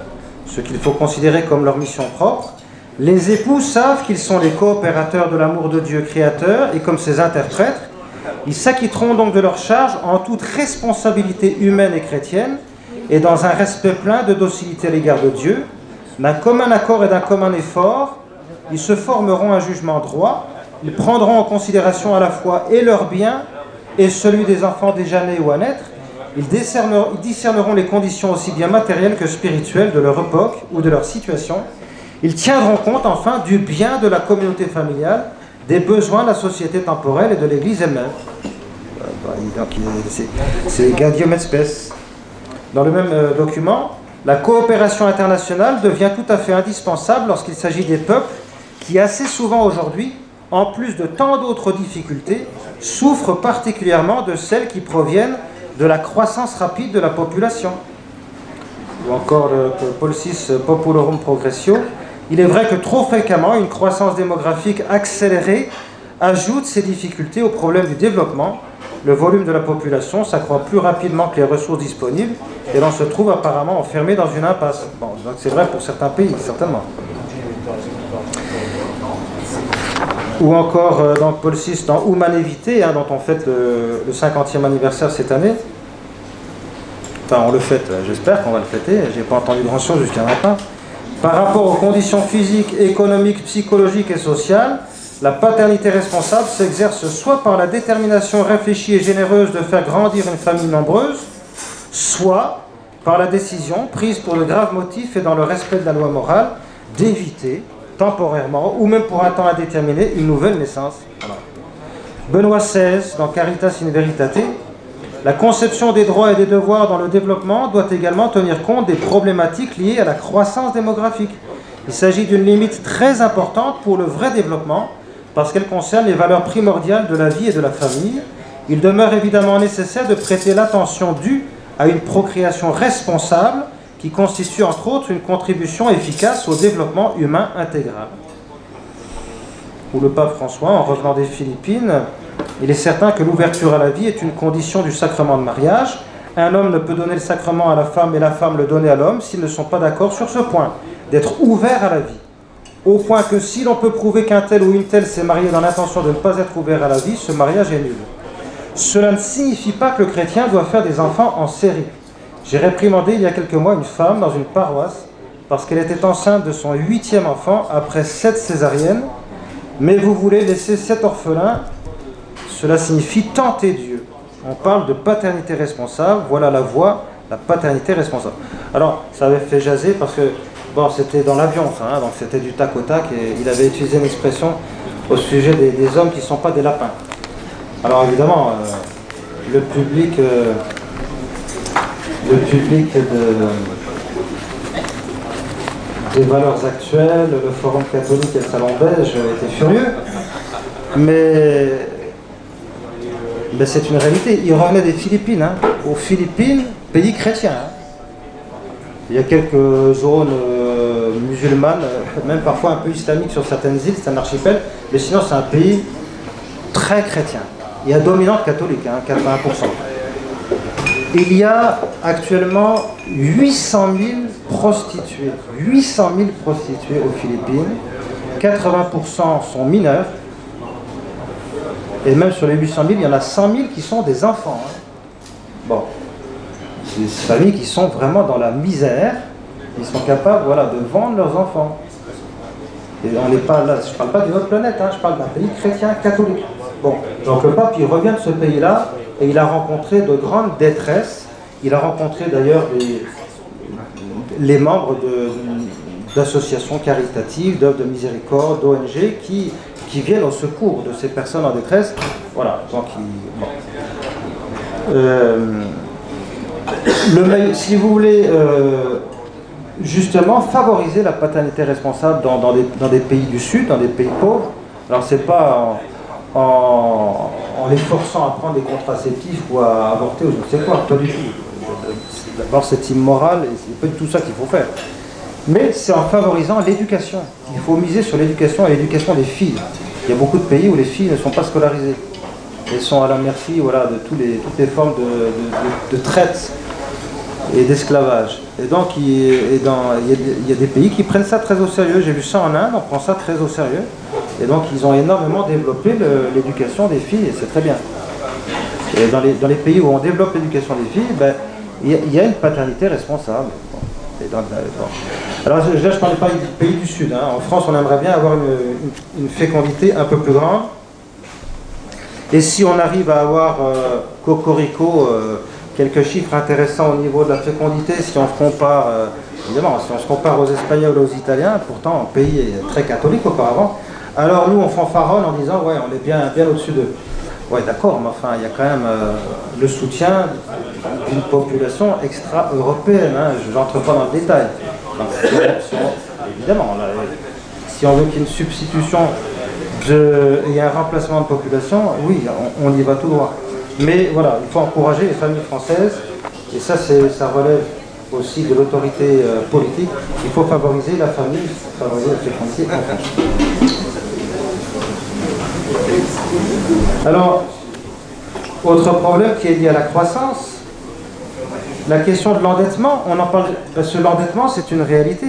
ce qu'il faut considérer comme leur mission propre, les époux savent qu'ils sont les coopérateurs de l'amour de Dieu créateur et comme ses interprètes, ils s'acquitteront donc de leur charge en toute responsabilité humaine et chrétienne et dans un respect plein de docilité à l'égard de Dieu, d'un commun accord et d'un commun effort, ils se formeront un jugement droit, ils prendront en considération à la fois et leur bien et celui des enfants déjà nés ou à naître, ils discerneront les conditions aussi bien matérielles que spirituelles de leur époque ou de leur situation, ils tiendront compte enfin du bien de la communauté familiale, des besoins de la société temporelle et de l'Église elle-même. C'est Gaudium et Spes. Dans le même document, la coopération internationale devient tout à fait indispensable lorsqu'il s'agit des peuples qui assez souvent aujourd'hui en plus de tant d'autres difficultés, souffre particulièrement de celles qui proviennent de la croissance rapide de la population. Ou encore le Paul VI Populorum Progressio, il est vrai que trop fréquemment, une croissance démographique accélérée ajoute ces difficultés au problème du développement. Le volume de la population s'accroît plus rapidement que les ressources disponibles et l'on se trouve apparemment enfermé dans une impasse. Bon, donc c'est vrai pour certains pays, certainement. Ou encore dans Paul VI, dans Humanae Vitae, dont on fête le 50e anniversaire cette année. Enfin, on le fête, j'espère qu'on va le fêter, j'ai pas entendu grand-chose jusqu'à maintenant. Par rapport aux conditions physiques, économiques, psychologiques et sociales, la paternité responsable s'exerce soit par la détermination réfléchie et généreuse de faire grandir une famille nombreuse, soit par la décision, prise pour de graves motifs et dans le respect de la loi morale, d'éviter temporairement, ou même pour un temps indéterminé, une nouvelle naissance. Voilà. Benoît XVI, dans Caritas in Veritate, la conception des droits et des devoirs dans le développement doit également tenir compte des problématiques liées à la croissance démographique. Il s'agit d'une limite très importante pour le vrai développement, parce qu'elle concerne les valeurs primordiales de la vie et de la famille. Il demeure évidemment nécessaire de prêter l'attention due à une procréation responsable qui constitue entre autres une contribution efficace au développement humain intégral. Ou le pape François, en revenant des Philippines, il est certain que l'ouverture à la vie est une condition du sacrement de mariage. Un homme ne peut donner le sacrement à la femme et la femme le donner à l'homme s'ils ne sont pas d'accord sur ce point, d'être ouvert à la vie. Au point que si l'on peut prouver qu'un tel ou une telle s'est marié dans l'intention de ne pas être ouvert à la vie, ce mariage est nul. Cela ne signifie pas que le chrétien doit faire des enfants en série. J'ai réprimandé il y a quelques mois une femme dans une paroisse parce qu'elle était enceinte de son 8e enfant après 7 césariennes. Mais vous voulez laisser 7 orphelins, cela signifie tenter Dieu. On parle de paternité responsable, voilà la voie, la paternité responsable. Alors, ça avait fait jaser parce que, bon, c'était dans l'avion, ça, donc c'était du tac au tac, et il avait utilisé une expression au sujet des hommes qui ne sont pas des lapins. Alors évidemment, le public des valeurs actuelles, le Forum catholique et le Salon belge étaient furieux, mais c'est une réalité. Ils revenaient des Philippines, aux Philippines, pays chrétien. Il y a quelques zones musulmanes, même parfois un peu islamiques sur certaines îles, c'est un archipel, mais sinon c'est un pays très chrétien. Il y a dominante catholique, 80%. Il y a actuellement 800 000 prostituées. 800 000 prostituées aux Philippines. 80% sont mineurs. Et même sur les 800 000, il y en a 100 000 qui sont des enfants. Bon. C'est des familles qui sont vraiment dans la misère. Ils sont capables, voilà, de vendre leurs enfants. Et on n'est pas là, je ne parle pas d'une autre planète, je parle d'un pays chrétien catholique. Bon, donc le pape, il revient de ce pays-là et il a rencontré de grandes détresses. Il a rencontré d'ailleurs les membres d'associations caritatives, d'œuvres de miséricorde, d'ONG qui viennent au secours de ces personnes en détresse. Voilà, donc si vous voulez justement favoriser la paternité responsable dans des pays du Sud, dans des pays pauvres, alors c'est pas en les forçant à prendre des contraceptifs ou à avorter ou je ne sais quoi, pas du tout. D'abord c'est immoral et c'est pas du tout ça qu'il faut faire. Mais c'est en favorisant l'éducation. Il faut miser sur l'éducation et l'éducation des filles. Il y a beaucoup de pays où les filles ne sont pas scolarisées. Elles sont à la merci, voilà, de toutes les formes de traite et d'esclavage. Et donc il y a des pays qui prennent ça très au sérieux. J'ai vu ça en Inde, on prend ça très au sérieux. Et donc ils ont énormément développé l'éducation des filles, et c'est très bien. Et dans les pays où on développe l'éducation des filles, il y a une paternité responsable. Alors là, je ne parlais pas du pays du Sud. En France, on aimerait bien avoir une fécondité un peu plus grande. Et si on arrive à avoir, cocorico, quelques chiffres intéressants au niveau de la fécondité, si on se compare, évidemment, si on se compare aux Espagnols et aux Italiens, pourtant un pays très catholique auparavant, alors nous on fanfaronne en disant ouais, on est bien au-dessus d'eux. Ouais, d'accord, mais enfin il y a quand même le soutien d'une population extra-européenne, je n'entre pas dans le détail. Donc, évidemment, là, si on veut qu'il y ait une substitution il y a un remplacement de population, oui, on y va tout droit. Mais voilà, il faut encourager les familles françaises, et ça relève aussi de l'autorité politique. Il faut favoriser la famille, favoriser la fécondité en France. Alors, autre problème qui est lié à la croissance, la question de l'endettement, on en parle, parce que l'endettement c'est une réalité.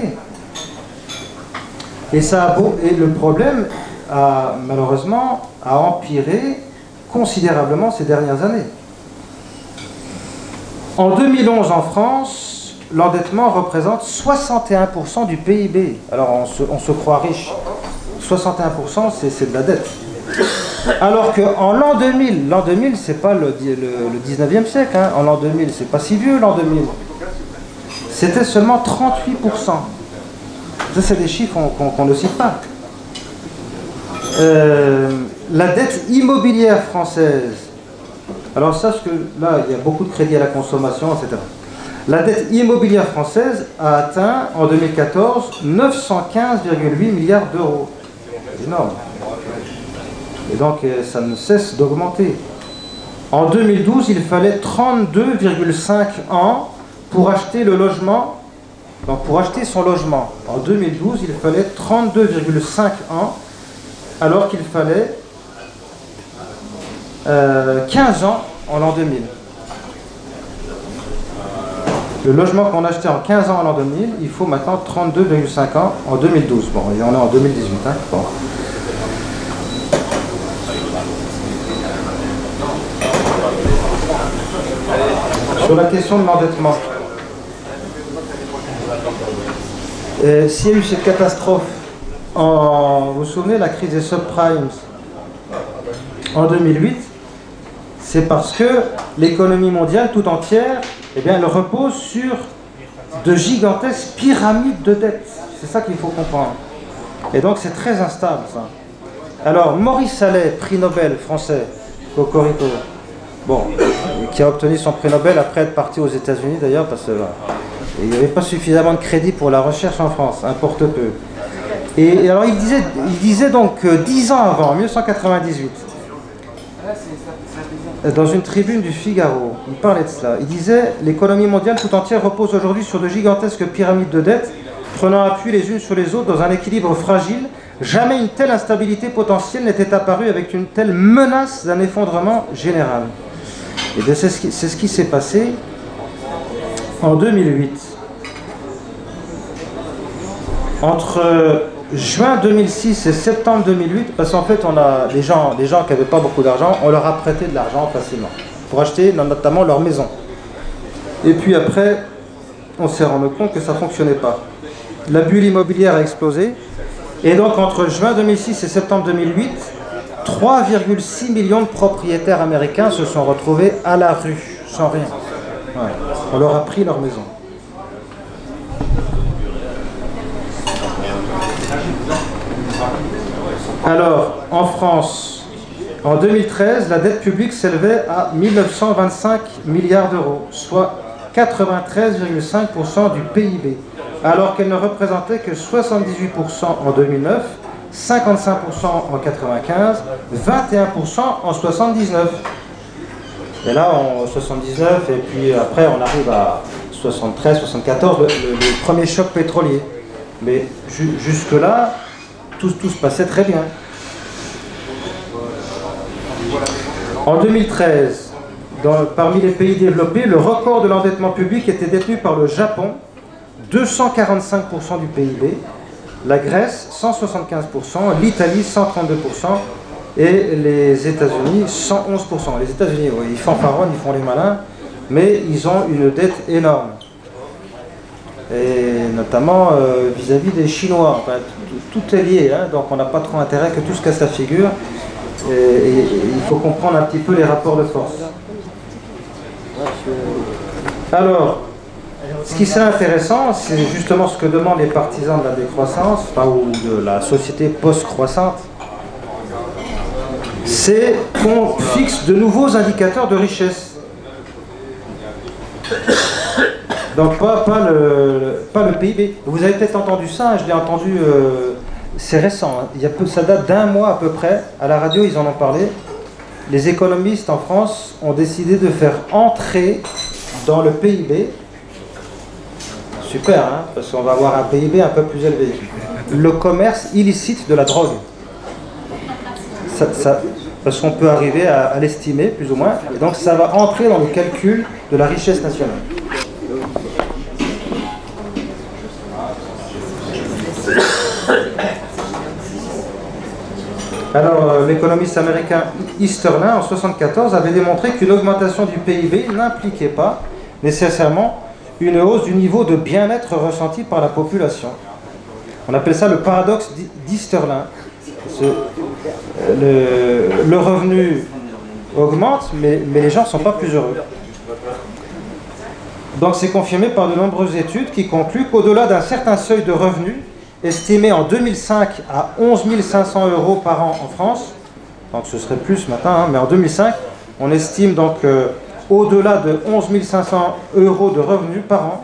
Et le problème malheureusement a empiré considérablement ces dernières années. En 2011 en France, l'endettement représente 61% du PIB. Alors on se croit riche. 61% c'est de la dette. Alors qu'en l'an 2000 c'est pas le 19e siècle, hein. En l'an 2000 c'est pas si vieux l'an 2000. C'était seulement 38%. Ça c'est des chiffres qu'on ne cite pas. La dette immobilière française, alors sache que là il y a beaucoup de crédits à la consommation, etc. La dette immobilière française a atteint en 2014 915,8 milliards d'euros. C'est énorme. Et donc ça ne cesse d'augmenter. En 2012, il fallait 32,5 ans pour acheter le logement. Donc pour acheter son logement, en 2012, il fallait 32,5 ans, alors qu'il fallait 15 ans en l'an 2000. Le logement qu'on achetait en 15 ans en l'an 2000, il faut maintenant 32,5 ans en 2012. Bon, et on est en 2018. Hein, bon. Sur la question de l'endettement, s'il y a eu cette catastrophe, vous vous souvenez, la crise des subprimes en 2008, c'est parce que l'économie mondiale tout entière, eh bien, elle repose sur de gigantesques pyramides de dettes. C'est ça qu'il faut comprendre. Et donc c'est très instable, ça. Alors, Maurice Allais, prix Nobel français, Cocorico, bon, qui a obtenu son prix Nobel après être parti aux États-Unis d'ailleurs, parce qu'il n'y avait pas suffisamment de crédit pour la recherche en France, importe peu. Et alors il disait donc 10 ans avant, en 1998, dans une tribune du Figaro, il parlait de cela. Il disait « L'économie mondiale tout entière repose aujourd'hui sur de gigantesques pyramides de dettes, prenant appui les unes sur les autres dans un équilibre fragile. Jamais une telle instabilité potentielle n'était apparue avec une telle menace d'un effondrement général. » Et c'est ce qui s'est passé en 2008. Entre juin 2006 et septembre 2008, parce qu'en fait, on a des gens qui n'avaient pas beaucoup d'argent, on leur a prêté de l'argent facilement, pour acheter notamment leur maison. Et puis après, on s'est rendu compte que ça ne fonctionnait pas. La bulle immobilière a explosé, et donc entre juin 2006 et septembre 2008, 3,6 millions de propriétaires américains se sont retrouvés à la rue, sans rien. Ouais. On leur a pris leur maison. Alors, en France, en 2013, la dette publique s'élevait à 1925 milliards d'euros, soit 93,5% du PIB, alors qu'elle ne représentait que 78% en 2009, 55% en 95, 21% en 79. Et là, en 79, et puis après, on arrive à 73, 74, le premier choc pétrolier. Mais jusque-là, tout se passait très bien. En 2013, parmi les pays développés, le record de l'endettement public était détenu par le Japon, 245% du PIB, la Grèce, 175%, l'Italie, 132%, et les États-Unis, 111%. Les États-Unis, oui, ils fanfaronnent, ils font les malins, mais ils ont une dette énorme. Et notamment vis-à-vis des Chinois. Enfin, tout est lié, hein, donc on n'a pas trop intérêt que tout se casse la figure. Et il faut comprendre un petit peu les rapports de force. Alors, ce qui serait intéressant, c'est justement ce que demandent les partisans de la décroissance, enfin, ou de la société post-croissante, c'est qu'on fixe de nouveaux indicateurs de richesse. Donc pas le PIB. Vous avez peut-être entendu ça, je l'ai entendu c'est récent, hein. Ça date d'un mois à peu près, à la radio ils en ont parlé. Les économistes en France ont décidé de faire entrer dans le PIB, super, hein, parce qu'on va avoir un PIB un peu plus élevé, le commerce illicite de la drogue. Parce qu'on peut arriver à l'estimer, plus ou moins, et donc ça va entrer dans le calcul de la richesse nationale. Alors, l'économiste américain Easterlin, en 1974, avait démontré qu'une augmentation du PIB n'impliquait pas nécessairement une hausse du niveau de bien-être ressenti par la population. On appelle ça le paradoxe d'Easterlin. Le revenu augmente, mais les gens ne sont pas plus heureux. Donc c'est confirmé par de nombreuses études qui concluent qu'au-delà d'un certain seuil de revenus, estimé en 2005 à 11 500 € par an en France, donc ce serait plus maintenant, hein, mais en 2005, on estime donc au-delà de 11 500 € de revenus par an,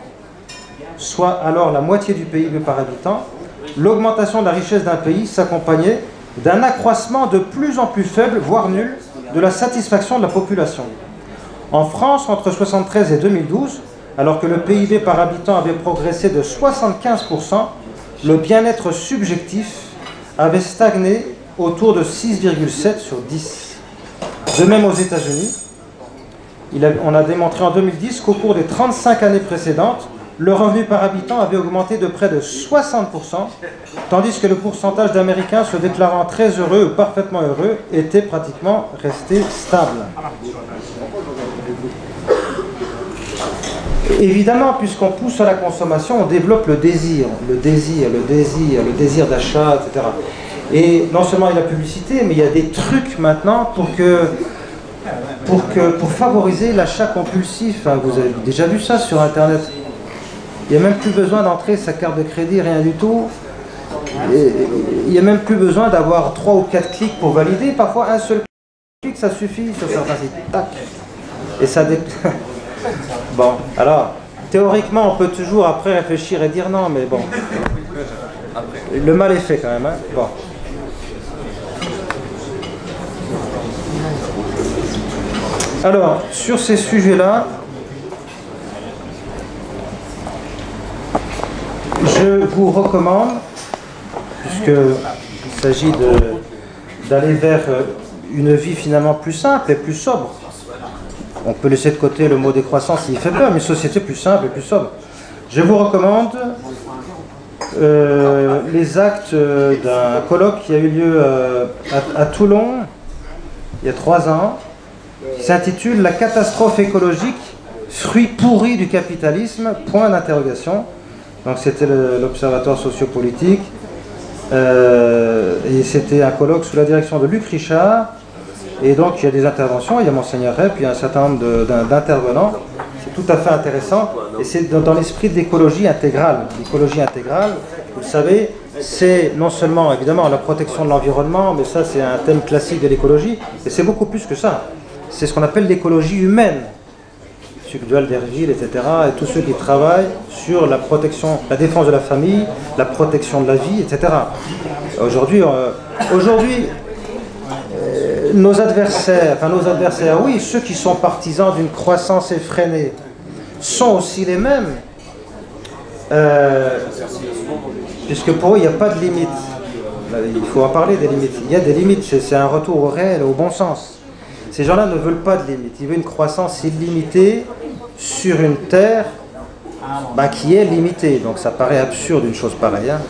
soit alors la moitié du PIB par habitant, l'augmentation de la richesse d'un pays s'accompagnait d'un accroissement de plus en plus faible, voire nul, de la satisfaction de la population. En France, entre 1973 et 2012, alors que le PIB par habitant avait progressé de 75%, le bien-être subjectif avait stagné autour de 6,7 sur 10. De même aux États-Unis, on a démontré en 2010 qu'au cours des 35 années précédentes, le revenu par habitant avait augmenté de près de 60%, tandis que le pourcentage d'Américains se déclarant très heureux ou parfaitement heureux était pratiquement resté stable. Évidemment, puisqu'on pousse à la consommation, on développe le désir d'achat, etc. Et non seulement il y a la publicité, mais il y a des trucs maintenant pour favoriser l'achat compulsif. Vous avez déjà vu ça sur Internet. Il n'y a même plus besoin d'entrer sa carte de crédit, rien du tout. Il n'y a même plus besoin d'avoir 3 ou 4 clics pour valider. Parfois, un seul clic, ça suffit sur certains sites. Tac. Et ça Bon, alors, théoriquement, on peut toujours après réfléchir et dire non, mais bon. Le mal est fait quand même, hein. Bon. Alors, sur ces sujets-là, je vous recommande, puisqu'il s'agit d'aller vers une vie finalement plus simple et plus sobre. On peut laisser de côté le mot décroissance s'il fait peur, mais une société plus simple et plus sobre. Je vous recommande les actes d'un colloque qui a eu lieu à Toulon il y a 3 ans, qui s'intitule « La catastrophe écologique, fruit pourri du capitalisme ?» point d'interrogation. Donc c'était l'Observatoire sociopolitique, et c'était un colloque sous la direction de Luc Richard. Et donc il y a des interventions, il y a Monseigneur Rep, il y a un certain nombre d'intervenants. C'est tout à fait intéressant. Et c'est dans l'esprit de l'écologie intégrale. L'écologie intégrale, vous le savez, c'est non seulement évidemment la protection de l'environnement, mais ça c'est un thème classique de l'écologie, et c'est beaucoup plus que ça. C'est ce qu'on appelle l'écologie humaine. Dual d'Herville, etc. Et tous ceux qui travaillent sur la protection, la défense de la famille, la protection de la vie, etc. Aujourd'hui, nos adversaires, oui, ceux qui sont partisans d'une croissance effrénée, sont aussi les mêmes, puisque pour eux, il n'y a pas de limite. Il faut en parler des limites. Il y a des limites, c'est un retour au réel, au bon sens. Ces gens-là ne veulent pas de limite, ils veulent une croissance illimitée sur une terre qui est limitée. Donc ça paraît absurde une chose pareille, hein.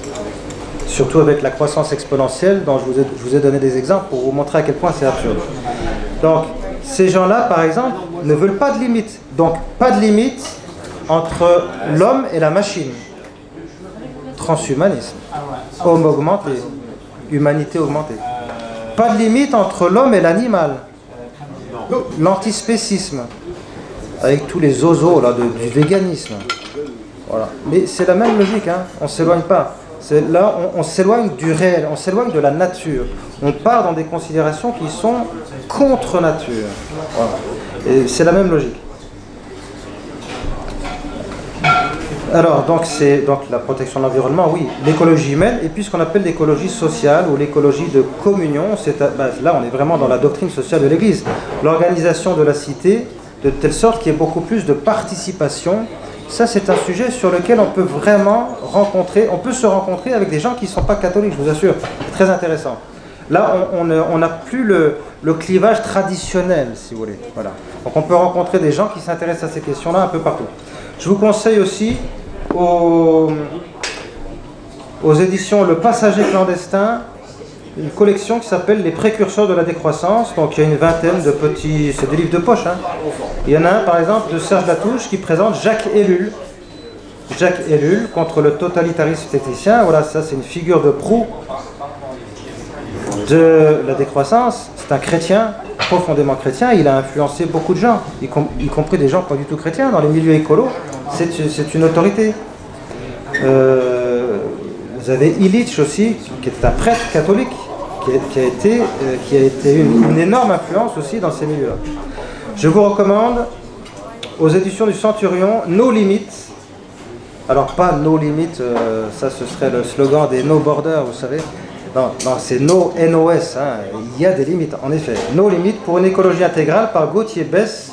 Surtout avec la croissance exponentielle dont je vous ai donné des exemples pour vous montrer à quel point c'est absurde. Donc ces gens-là, par exemple, ne veulent pas de limite. Donc pas de limite entre l'homme et la machine. Transhumanisme, homme augmenté, humanité augmentée. Pas de limite entre l'homme et l'animal. L'antispécisme, avec tous les zozos là, du véganisme. Voilà. Mais c'est la même logique, hein. On ne s'éloigne pas. Là, on s'éloigne du réel, on s'éloigne de la nature. On part dans des considérations qui sont contre nature. Voilà. Et c'est la même logique. Alors, donc, c'est donc la protection de l'environnement, oui, l'écologie humaine, et puis ce qu'on appelle l'écologie sociale ou l'écologie de communion. Là, on est vraiment dans la doctrine sociale de l'Église. L'organisation de la cité, de telle sorte qu'il y ait beaucoup plus de participation. Ça, c'est un sujet sur lequel on peut vraiment se rencontrer avec des gens qui ne sont pas catholiques, je vous assure. C'est très intéressant. Là, on n'a plus le clivage traditionnel, si vous voulez. Voilà. Donc, on peut rencontrer des gens qui s'intéressent à ces questions-là un peu partout. Je vous conseille aussi aux éditions Le Passager clandestin, une collection qui s'appelle Les précurseurs de la décroissance. Donc il y a une vingtaine de petits... C'est des livres de poche. Hein. Il y en a un par exemple de Serge Latouche qui présente Jacques Ellul. Jacques Ellul contre le totalitarisme téticien. Voilà, ça c'est une figure de proue de la décroissance. C'est un chrétien, profondément chrétien. Il a influencé beaucoup de gens, y compris des gens pas du tout chrétiens. Dans les milieux écolos, c'est une autorité. Vous avez Illich aussi, qui est un prêtre catholique, qui a été une énorme influence aussi dans ces milieux-là. Je vous recommande, aux éditions du Centurion, No Limits. Alors pas No Limits, ça ce serait le slogan des No Borders, vous savez. Non, c'est No NOS, hein. Il y a des limites, en effet. No Limits pour une écologie intégrale par Gauthier Besse.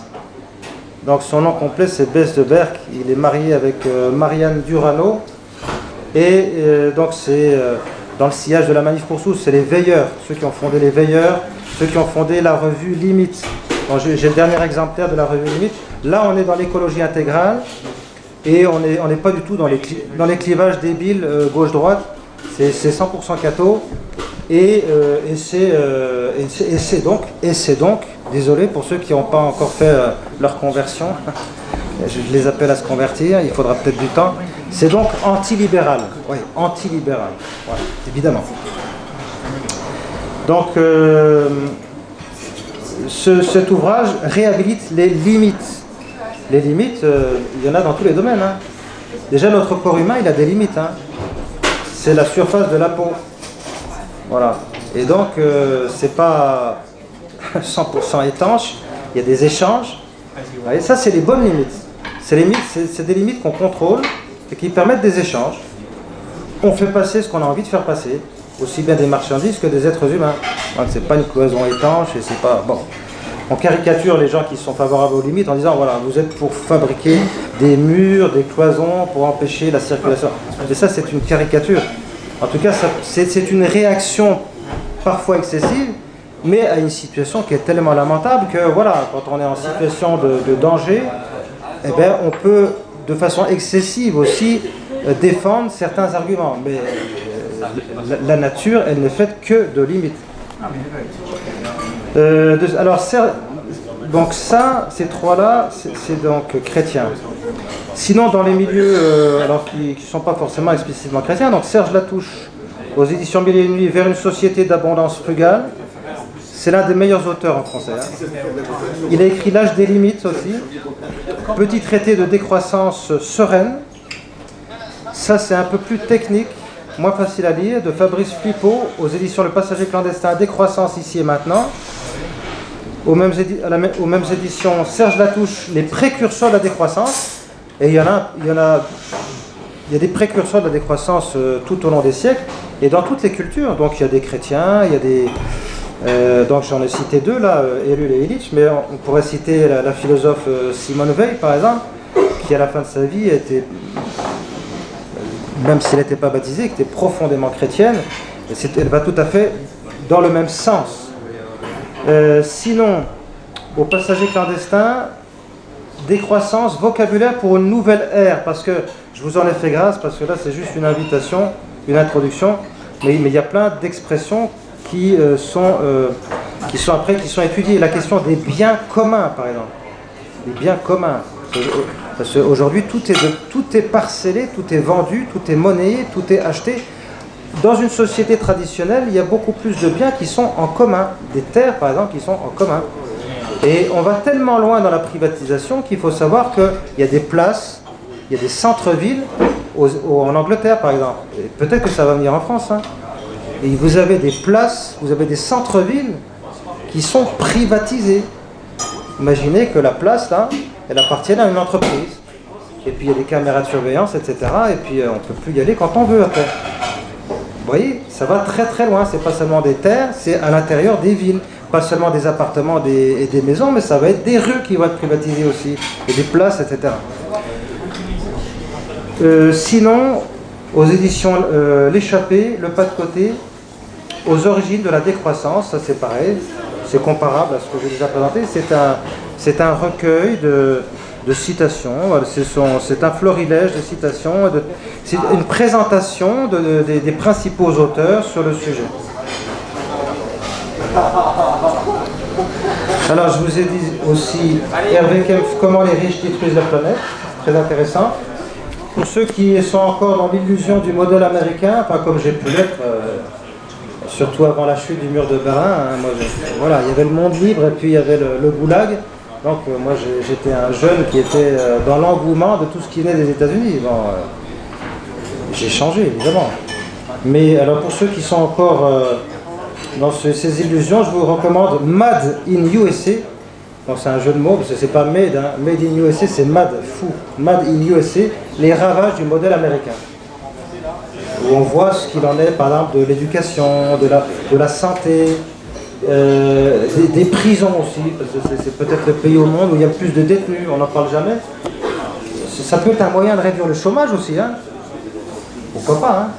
Donc son nom complet c'est Besse de Berck. Il est marié avec Marianne Durano. Et donc c'est dans le sillage de la Manif pour tous, c'est les Veilleurs, ceux qui ont fondé les Veilleurs, ceux qui ont fondé la revue Limite. J'ai le dernier exemplaire de la revue Limite. Là on est dans l'écologie intégrale et on n'est pas du tout dans les clivages débiles gauche-droite. C'est 100% catho et c'est donc, désolé pour ceux qui n'ont pas encore fait leur conversion, je les appelle à se convertir, il faudra peut-être du temps. C'est donc antilibéral, oui, antilibéral, ouais, évidemment. Donc, cet ouvrage réhabilite les limites. Les limites, il y en a dans tous les domaines. Hein. Déjà, notre corps humain, il a des limites. Hein. C'est la surface de la peau. Voilà. Et donc, c'est pas 100% étanche, il y a des échanges. Et ça, c'est les bonnes limites. C'est des limites qu'on contrôle et qui permettent des échanges. On fait passer ce qu'on a envie de faire passer, aussi bien des marchandises que des êtres humains. C'est pas une cloison étanche et c'est pas... Bon. On caricature les gens qui sont favorables aux limites en disant voilà, vous êtes pour fabriquer des murs, des cloisons pour empêcher la circulation. Mais ça, c'est une caricature. En tout cas, c'est une réaction parfois excessive, mais à une situation qui est tellement lamentable que voilà, quand on est en situation de danger, eh bien, on peut de façon excessive aussi défendre certains arguments. Mais la nature, elle n'est faite que de limites. Alors, donc ça, ces trois-là, c'est donc chrétien. Sinon, dans les milieux qui ne sont pas forcément explicitement chrétiens, donc Serge Latouche, aux éditions Mille et une nuits, vers une société d'abondance frugale, c'est l'un des meilleurs auteurs en français. Hein. Il a écrit L'âge des limites aussi, petit traité de décroissance sereine. Ça, c'est un peu plus technique, moins facile à lire, de Fabrice Flippo, aux éditions Le Passager clandestin, Décroissance ici et maintenant. Aux mêmes éditions, Serge Latouche, Les précurseurs de la décroissance. Et il y a des précurseurs de la décroissance tout au long des siècles, et dans toutes les cultures. Donc il y a des chrétiens, il y a des... donc j'en ai cité deux là, Ellul et Illich, mais on pourrait citer la philosophe Simone Weil par exemple, qui à la fin de sa vie était, même si elle n'était pas baptisée, était profondément chrétienne, et elle va tout à fait dans le même sens. Sinon, au Passager clandestin, Décroissance, vocabulaire pour une nouvelle ère, parce que je vous en ai fait grâce, parce que là c'est juste une invitation, une introduction, mais il y a plein d'expressions qui sont étudiées. La question des biens communs, par exemple. Les biens communs. Parce qu'aujourd'hui, tout est parcellé, tout est vendu, tout est monnayé, tout est acheté. Dans une société traditionnelle, il y a beaucoup plus de biens qui sont en commun. Des terres, par exemple, qui sont en commun. Et on va tellement loin dans la privatisation qu'il faut savoir qu'il y a des places, il y a des centres-villes, en Angleterre, par exemple. Peut-être que ça va venir en France. Hein. Et vous avez des places, vous avez des centres-villes qui sont privatisés. Imaginez que la place, là, elle appartienne à une entreprise. et puis il y a des caméras de surveillance, etc. Et puis on ne peut plus y aller quand on veut après. Vous voyez, ça va très très loin, c'est pas seulement des terres, c'est à l'intérieur des villes. Pas seulement des appartements et des maisons, mais ça va être des rues qui vont être privatisées aussi, et des places, etc. Sinon, aux éditions L'échappée, Le pas de côté, aux origines de la décroissance, ça c'est pareil, c'est comparable à ce que j'ai déjà présenté, c'est un recueil de citations, voilà, c'est un florilège de citations, c'est une présentation des principaux auteurs sur le sujet. Alors je vous ai dit aussi Hervé Kempf, Comment les riches détruisent la planète, très intéressant. Pour ceux qui sont encore dans l'illusion du modèle américain, enfin comme j'ai pu l'être, surtout avant la chute du mur de Berlin, hein, moi, voilà, il y avait le monde libre et puis il y avait le goulag. Donc moi j'étais un jeune qui était dans l'engouement de tout ce qui venait des États-Unis. Bon, j'ai changé évidemment. Mais alors pour ceux qui sont encore dans ces illusions, je vous recommande Mad in USA. Donc c'est un jeu de mots, parce que c'est pas Made, hein. Made in USA, c'est Mad, fou. Mad in USA, les ravages du modèle américain. Où on voit ce qu'il en est, par exemple, de l'éducation, de la santé, des prisons aussi, parce que c'est peut-être le pays au monde où il y a plus de détenus, on n'en parle jamais. Ça peut être un moyen de réduire le chômage aussi, hein. Pourquoi pas, hein.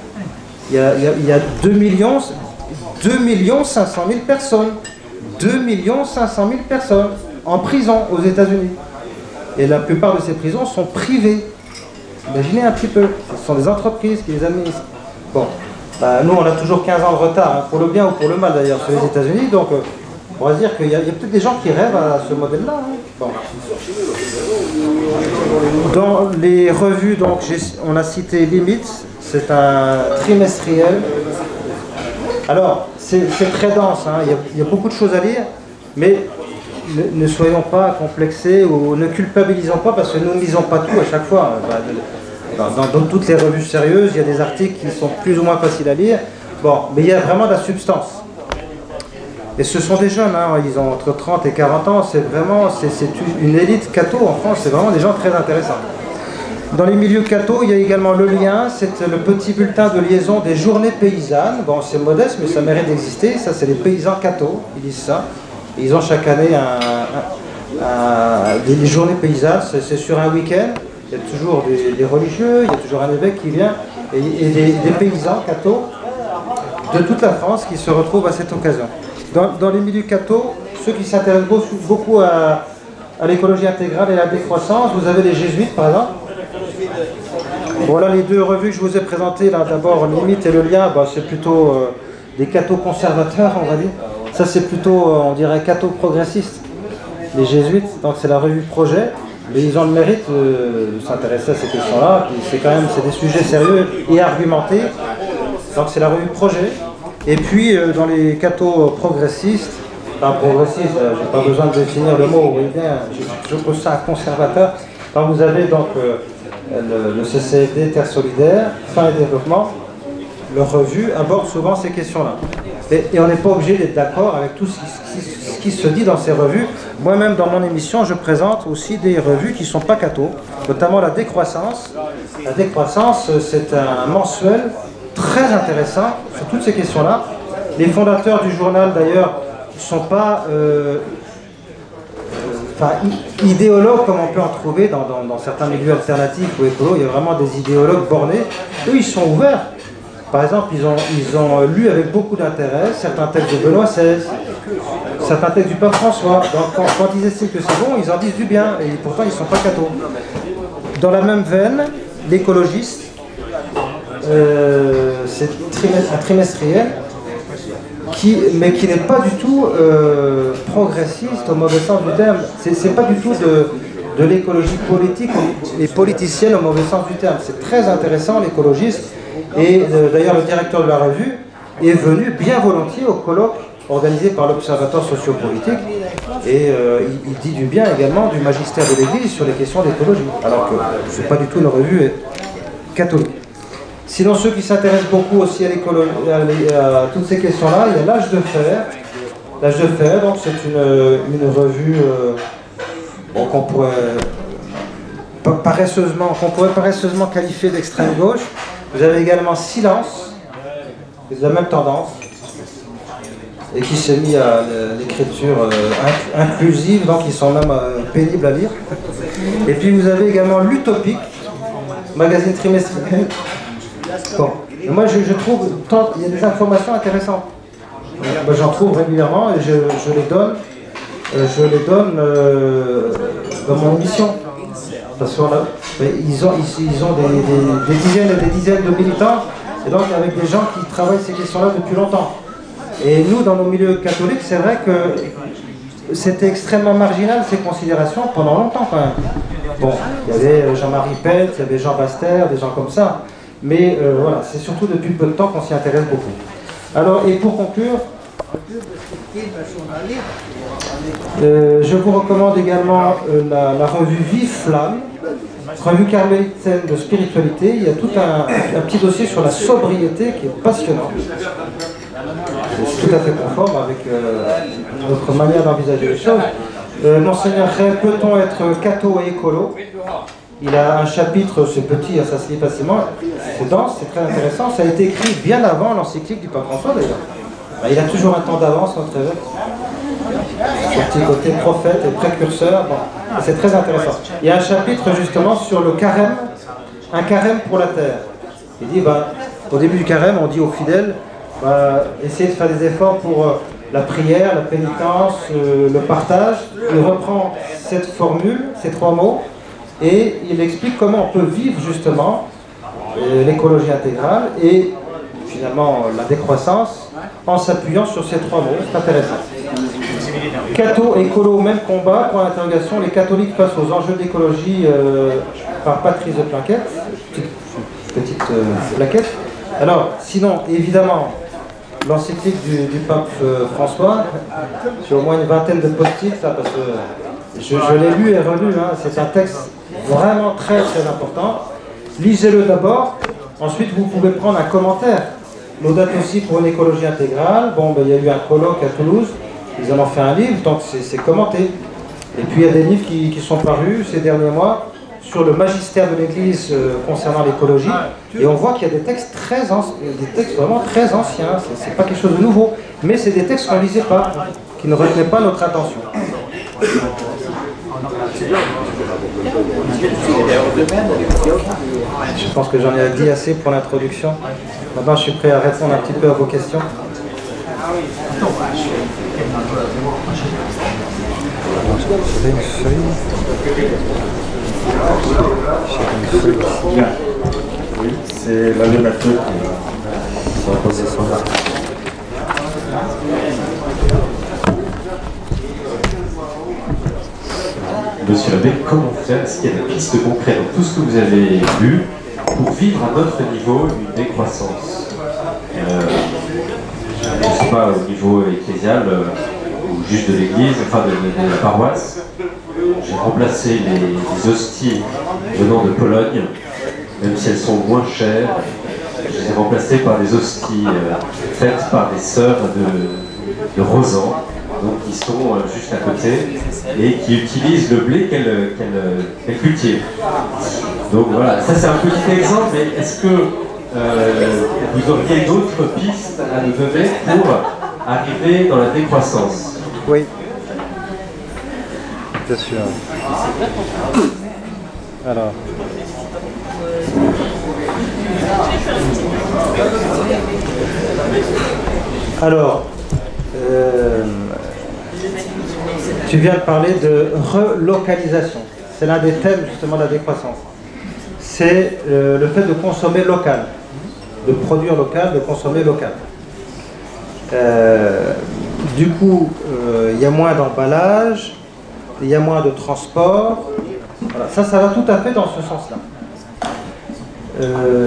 Il y a 2 500 000 personnes. 2 500 000 personnes en prison aux États-Unis. Et la plupart de ces prisons sont privées. Imaginez un petit peu. Ce sont des entreprises qui les administrent. Bon, bah, nous on a toujours 15 ans de retard, hein, pour le bien ou pour le mal d'ailleurs, sur les États-Unis. Donc on va se dire qu'il y a peut-être des gens qui rêvent à ce modèle-là. Hein. Bon. Dans les revues, donc, on a cité Limite, c'est un trimestriel. Alors, c'est très dense, hein. Il y a beaucoup de choses à lire, mais ne soyons pas complexés ou ne culpabilisons pas parce que nous ne lisons pas tout à chaque fois. Dans toutes les revues sérieuses, il y a des articles qui sont plus ou moins faciles à lire. Bon, mais il y a vraiment de la substance. Et ce sont des jeunes, hein. Ils ont entre 30 et 40 ans, c'est une élite catho en France, c'est vraiment des gens très intéressants. Dans les milieux catho, il y a également Le Lien, c'est le petit bulletin de liaison des journées paysannes. Bon, c'est modeste, mais ça mérite d'exister. Ça, c'est les paysans catho, ils disent ça. Et ils ont chaque année des journées paysannes, c'est sur un week-end. Il y a toujours des religieux, il y a toujours un évêque qui vient, et des paysans catho de toute la France qui se retrouvent à cette occasion. Dans les milieux catho, ceux qui s'intéressent beaucoup à l'écologie intégrale et à la décroissance, vous avez les jésuites par exemple. Voilà les deux revues que je vous ai présentées, là d'abord Limite et Le Lien, bah, c'est plutôt des cathos conservateurs on va dire. Ça c'est plutôt, on dirait, cathos progressistes. Les jésuites, donc c'est la revue Projet, mais ils ont le mérite de s'intéresser à ces questions-là, c'est des sujets sérieux et argumentés, donc c'est la revue Projet. Et puis dans les cathos progressistes, progressistes, j'ai pas besoin de définir le mot, vous voyez bien, je pose ça à conservateur. Donc vous avez donc le CCFD, Terre Solidaire, Faim et Développement, leur revue aborde souvent ces questions-là. Et on n'est pas obligé d'être d'accord avec tout ce qui se dit dans ces revues. Moi-même, dans mon émission, je présente aussi des revues qui ne sont pas catho, notamment La Décroissance. La Décroissance, c'est un mensuel très intéressant sur toutes ces questions-là. Les fondateurs du journal, d'ailleurs, ne sont pas idéologues comme on peut en trouver dans certains milieux alternatifs ou écolos. Il y a vraiment des idéologues bornés. Eux, ils sont ouverts. Par exemple, ils ont lu avec beaucoup d'intérêt certains textes de Benoît XVI, certains textes du pape François. Donc quand ils estiment que c'est bon, ils en disent du bien, et pourtant ils ne sont pas cathos. Dans la même veine, l'écologiste, c'est un trimestriel, mais qui n'est pas du tout progressiste au mauvais sens du terme. C'est pas du tout de l'écologie politique et politicienne au mauvais sens du terme. C'est très intéressant, l'écologiste. Et d'ailleurs, le directeur de la revue est venu bien volontiers au colloque organisé par l'Observatoire sociopolitique. Et il dit du bien également du magistère de l'Église sur les questions d'écologie. Alors que ce n'est pas du tout une revue catholique. Sinon, ceux qui s'intéressent beaucoup aussi à toutes ces questions-là, il y a L'Âge de Fer. L'Âge de Fer, donc c'est une revue qu'on pourrait qu'on pourrait paresseusement qualifier d'extrême gauche. Vous avez également Silence, qui est de la même tendance, et qui s'est mis à l'écriture inclusive, donc ils sont même pénibles à lire. Et puis vous avez également l'Utopique, magazine trimestriel. Bon. Et moi je trouve, il y a des informations intéressantes. J'en trouve régulièrement et je les donne dans mon émission. Parce qu'ils ont des dizaines et des dizaines de militants, et donc avec des gens qui travaillent ces questions-là depuis longtemps. Et nous, dans nos milieux catholiques, c'est vrai que c'était extrêmement marginal ces considérations pendant longtemps quand même. Bon, il y avait Jean-Marie Pelt, il y avait Jean Baster, des gens comme ça. Mais voilà, c'est surtout depuis peu de temps qu'on s'y intéresse beaucoup. Alors, et pour conclure, je vous recommande également la revue Vive Flamme, revue carmélitaine de spiritualité. Il y a tout un petit dossier sur la sobriété qui est passionnant. C'est tout à fait conforme avec notre manière d'envisager les choses. Monseigneur Ray, peut-on être catho et écolo? Il a un chapitre, c'est petit, ça se lit facilement, c'est dense, c'est très intéressant. Ça a été écrit bien avant l'encyclique du pape François d'ailleurs. Il a toujours un temps d'avance, notre évêque. Son petit côté prophète et précurseur, bon, c'est très intéressant. Il y a un chapitre justement sur le carême, un carême pour la terre. Il dit, au début du carême, on dit aux fidèles, essayez de faire des efforts pour la prière, la pénitence, le partage. Il reprend cette formule, ces trois mots, et il explique comment on peut vivre justement l'écologie intégrale et finalement la décroissance en s'appuyant sur ces trois mots. C'est intéressant. Catho, écolo, même combat, point d'interrogation, les catholiques face aux enjeux d'écologie par Patrice de Plaquette, petite plaquette. Alors, sinon, évidemment, l'encyclique du pape François, j'ai au moins une vingtaine de post-it, parce que je l'ai lu et relu, hein, c'est un texte vraiment très très important. Lisez-le d'abord, ensuite vous pouvez prendre un commentaire. L'audate aussi pour une écologie intégrale. Bon, il y a eu un colloque à Toulouse, ils en ont fait un livre, donc c'est commenté. Et puis il y a des livres qui sont parus ces derniers mois sur le magistère de l'Église concernant l'écologie, et on voit qu'il y a des textes vraiment très anciens, c'est pas quelque chose de nouveau, mais c'est des textes qu'on ne lisait pas, qui ne retenaient pas notre attention. Je pense que j'en ai dit assez pour l'introduction. Maintenant, je suis prêt à répondre un petit peu à vos questions. J'ai une feuille.
Oui, c'est la donateur qui va poser son là. Monsieur l'abbé, comment faire? Est-ce qu'il y a des pistes concrètes dans tout ce que vous avez vu pour vivre à notre niveau une décroissance? Je ne sais pas au niveau ecclésial ou juste de l'église, enfin de la paroisse. J'ai remplacé les hosties venant de Pologne, même si elles sont moins chères. Je les ai remplacées par des hosties faites par des sœurs de Rosan, donc qui sont juste à côté et qui utilisent le blé qu'elles cultivent. Donc voilà, ça c'est un petit exemple, mais est-ce que vous auriez d'autres pistes à nous donner pour arriver dans la décroissance?
Oui. Bien sûr. Alors, tu viens de parler de relocalisation. C'est l'un des thèmes justement de la décroissance. C'est le fait de consommer local, de produire local, de consommer local. Du coup, il y a moins d'emballage, il y a moins de transport. Voilà. Ça va tout à fait dans ce sens-là.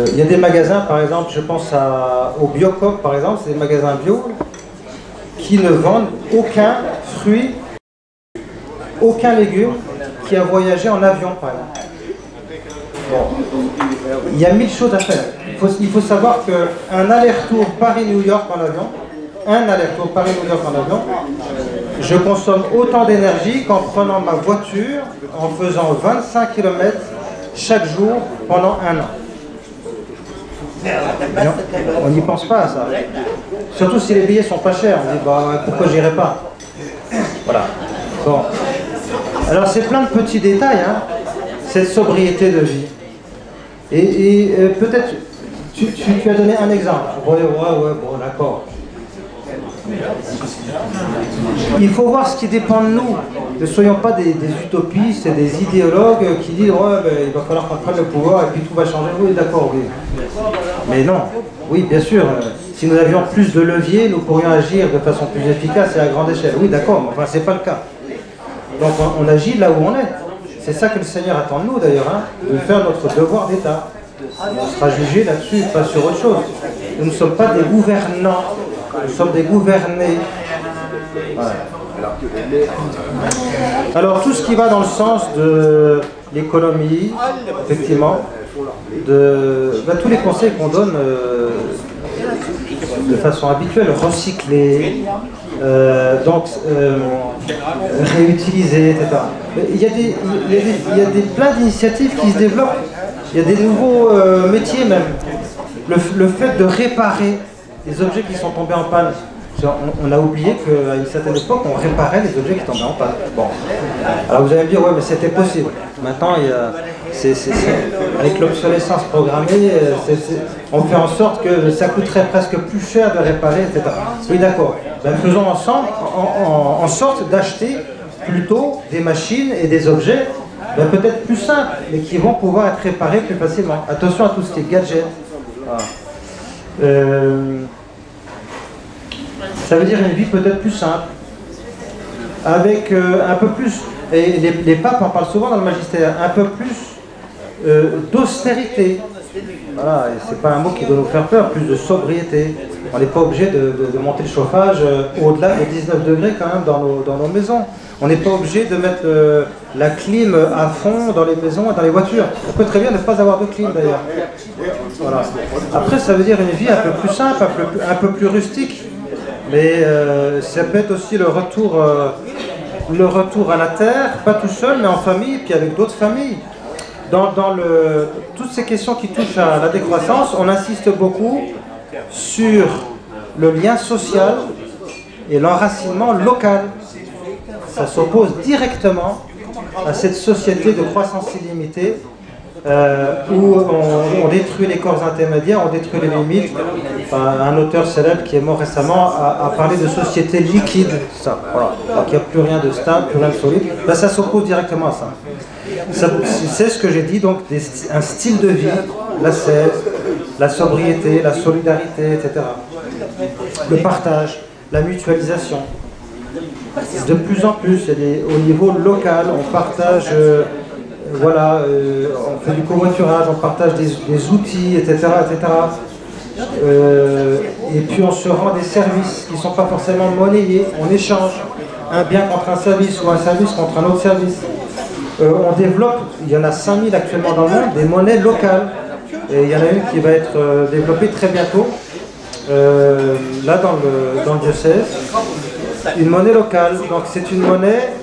Il y a des magasins, par exemple, je pense au Biocoop, par exemple, c'est des magasins bio qui ne vendent aucun fruit, aucun légume qui a voyagé en avion, par exemple. Bon. Il y a 1000 choses à faire. Il faut savoir qu'un aller-retour Paris-New York en avion, je consomme autant d'énergie qu'en prenant ma voiture, en faisant 25 km chaque jour pendant 1 an. Mais on n'y pense pas à ça. Surtout si les billets sont pas chers. On dit bah, pourquoi j'irai pas? Voilà. Bon. Alors c'est plein de petits détails, hein, cette sobriété de vie. Et peut-être, tu as donné un exemple. Ouais, bon, d'accord. Il faut voir ce qui dépend de nous. Ne soyons pas des utopistes et des idéologues qui disent ouais, ben, il va falloir qu'on prenne le pouvoir et puis tout va changer. Oui, d'accord, oui. Mais non, oui, bien sûr. Si nous avions plus de leviers, nous pourrions agir de façon plus efficace et à grande échelle. Oui, d'accord, mais enfin, c'est pas le cas. Donc on agit là où on est. C'est ça que le Seigneur attend de nous d'ailleurs, hein, de faire notre devoir d'État. On sera jugé là-dessus, pas sur autre chose. Nous ne sommes pas des gouvernants, nous sommes des gouvernés. Voilà. Alors tout ce qui va dans le sens de l'économie, effectivement, tous les conseils qu'on donne de façon habituelle, recycler, réutiliser, etc. Il y a plein d'initiatives qui se développent. Il y a des nouveaux métiers même. Le fait de réparer les objets qui sont tombés en panne. On a oublié qu'à une certaine époque, on réparait les objets qui tombaient en panne. Bon. Alors vous allez me dire, ouais, mais c'était possible. Maintenant, avec l'obsolescence programmée, on fait en sorte que ça coûterait presque plus cher de réparer, etc. Oui, d'accord. Ben, faisons ensemble en sorte d'acheter plutôt des machines et des objets ben, peut-être plus simples, mais qui vont pouvoir être réparés plus facilement. Attention à tout ce qui est gadget. Voilà. Ça veut dire une vie peut-être plus simple, avec un peu plus, et les papes en parlent souvent dans le magistère, un peu plus d'austérité. Voilà, et c'est pas un mot qui doit nous faire peur, plus de sobriété. On n'est pas obligé de monter le chauffage au-delà des 19 degrés quand même dans nos maisons. On n'est pas obligé de mettre la clim à fond dans les maisons et dans les voitures. On peut très bien ne pas avoir de clim d'ailleurs. Voilà. Après ça veut dire une vie un peu plus simple, un peu plus rustique. Mais ça peut être aussi le retour à la terre, pas tout seul, mais en famille, puis avec d'autres familles. Toutes ces questions qui touchent à la décroissance, on insiste beaucoup sur le lien social et l'enracinement local. Ça s'oppose directement à cette société de croissance illimitée où on détruit les corps intermédiaires, on détruit les limites. Un auteur célèbre qui est mort récemment a parlé de société liquide. Ça, voilà. Donc il n'y a plus rien de stable, plus rien de solide. Là, ça s'oppose directement à ça. C'est ce que j'ai dit, donc un style de vie, l'ascèse, la sobriété, la solidarité, etc. Le partage, la mutualisation. De plus en plus, au niveau local, on partage, on fait du covoiturage, on partage des outils, etc., etc. Et puis on se rend des services qui ne sont pas forcément monnayés, on échange un bien contre un service ou un service contre un autre service. On développe, il y en a 5000 actuellement dans le monde, des monnaies locales. Et il y en a une qui va être développée très bientôt, là dans le diocèse. Une monnaie locale, donc c'est une monnaie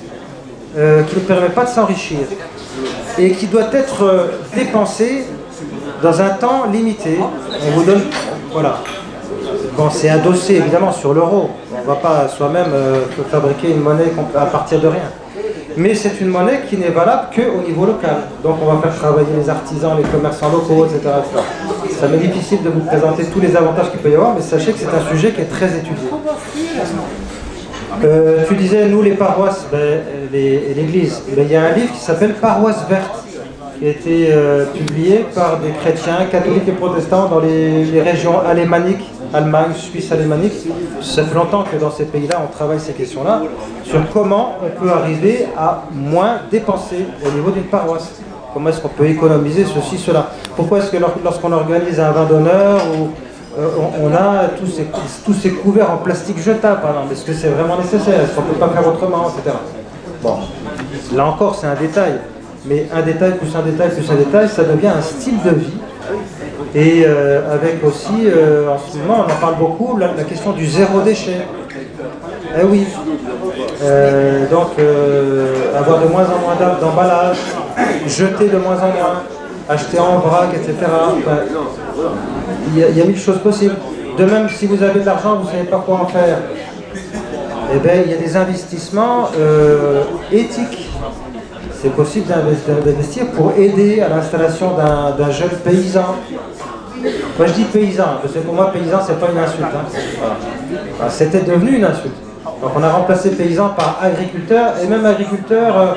qui ne permet pas de s'enrichir et qui doit être dépensée dans un temps limité. On vous donne, voilà. Bon, c'est adossé évidemment sur l'euro. On ne va pas soi-même fabriquer une monnaie à partir de rien. Mais c'est une monnaie qui n'est valable qu'au niveau local. Donc on va faire travailler les artisans, les commerçants locaux, etc. Ça m'est difficile de vous présenter tous les avantages qu'il peut y avoir, mais sachez que c'est un sujet qui est très étudié. Tu disais, nous les paroisses et l'église, il y a un livre qui s'appelle Paroisse verte, qui a été publié par des chrétiens, catholiques et protestants dans les régions alémaniques, Allemagne, Suisse alémanique. Ça fait longtemps que dans ces pays-là, on travaille ces questions-là, sur comment on peut arriver à moins dépenser au niveau d'une paroisse. Comment est-ce qu'on peut économiser ceci, cela. Pourquoi est-ce que lorsqu'on organise un vin d'honneur, on a tous ces couverts en plastique jetable, par exemple. Est-ce que c'est vraiment nécessaire? Est-ce qu'on ne peut pas faire autrement, etc. Bon, là encore, c'est un détail. Mais un détail plus un détail plus un détail, ça devient un style de vie. Et avec aussi, en ce moment, on en parle beaucoup, la question du zéro déchet. Eh oui. Donc, avoir de moins en moins d'emballages, jeter de moins en moins. acheter en vrac, etc. Enfin, il y a mille choses possibles. De même, si vous avez de l'argent, vous ne savez pas quoi en faire. Eh bien, il y a des investissements éthiques. C'est possible d'investir pour aider à l'installation d'un jeune paysan. Moi je dis paysan, parce que pour moi paysan c'est pas une insulte. Hein. Voilà. Enfin, c'était devenu une insulte. Donc on a remplacé paysan par agriculteur, et même agriculteur,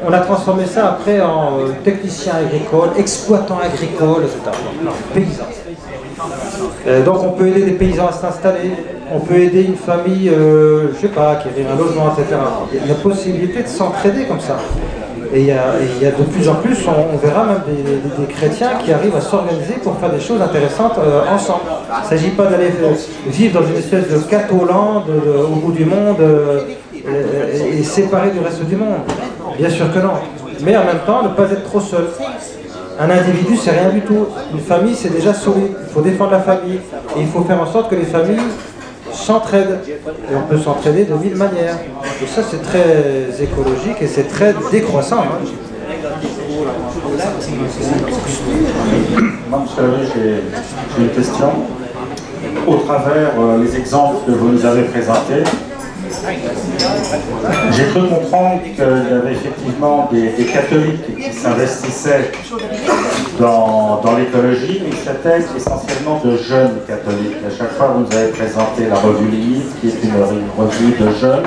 on a transformé ça après en technicien agricole, exploitant agricole, etc. Non, paysan. Donc on peut aider des paysans à s'installer, on peut aider une famille, je sais pas, qui a un logement, etc. Il y a possibilité de s'entraider comme ça. Et il y a de plus en plus, on verra même des chrétiens qui arrivent à s'organiser pour faire des choses intéressantes ensemble. Il ne s'agit pas d'aller vivre dans une espèce de catholand au bout du monde et séparé du reste du monde. Bien sûr que non. Mais en même temps, ne pas être trop seul. Un individu, c'est rien du tout. Une famille, c'est déjà solide. Il faut défendre la famille. Et il faut faire en sorte que les familles s'entraident. Et on peut s'entraider de mille manières. Et ça, c'est très écologique et c'est très décroissant. Hein.
Moi, vous savez, j'ai une question. Au travers les exemples que vous nous avez présentés, j'ai cru comprendre qu'il y avait effectivement des catholiques qui s'investissaient dans l'écologie, mais c'était essentiellement de jeunes catholiques. À chaque fois, vous nous avez présenté la revue Limite, qui est une revue de jeunes.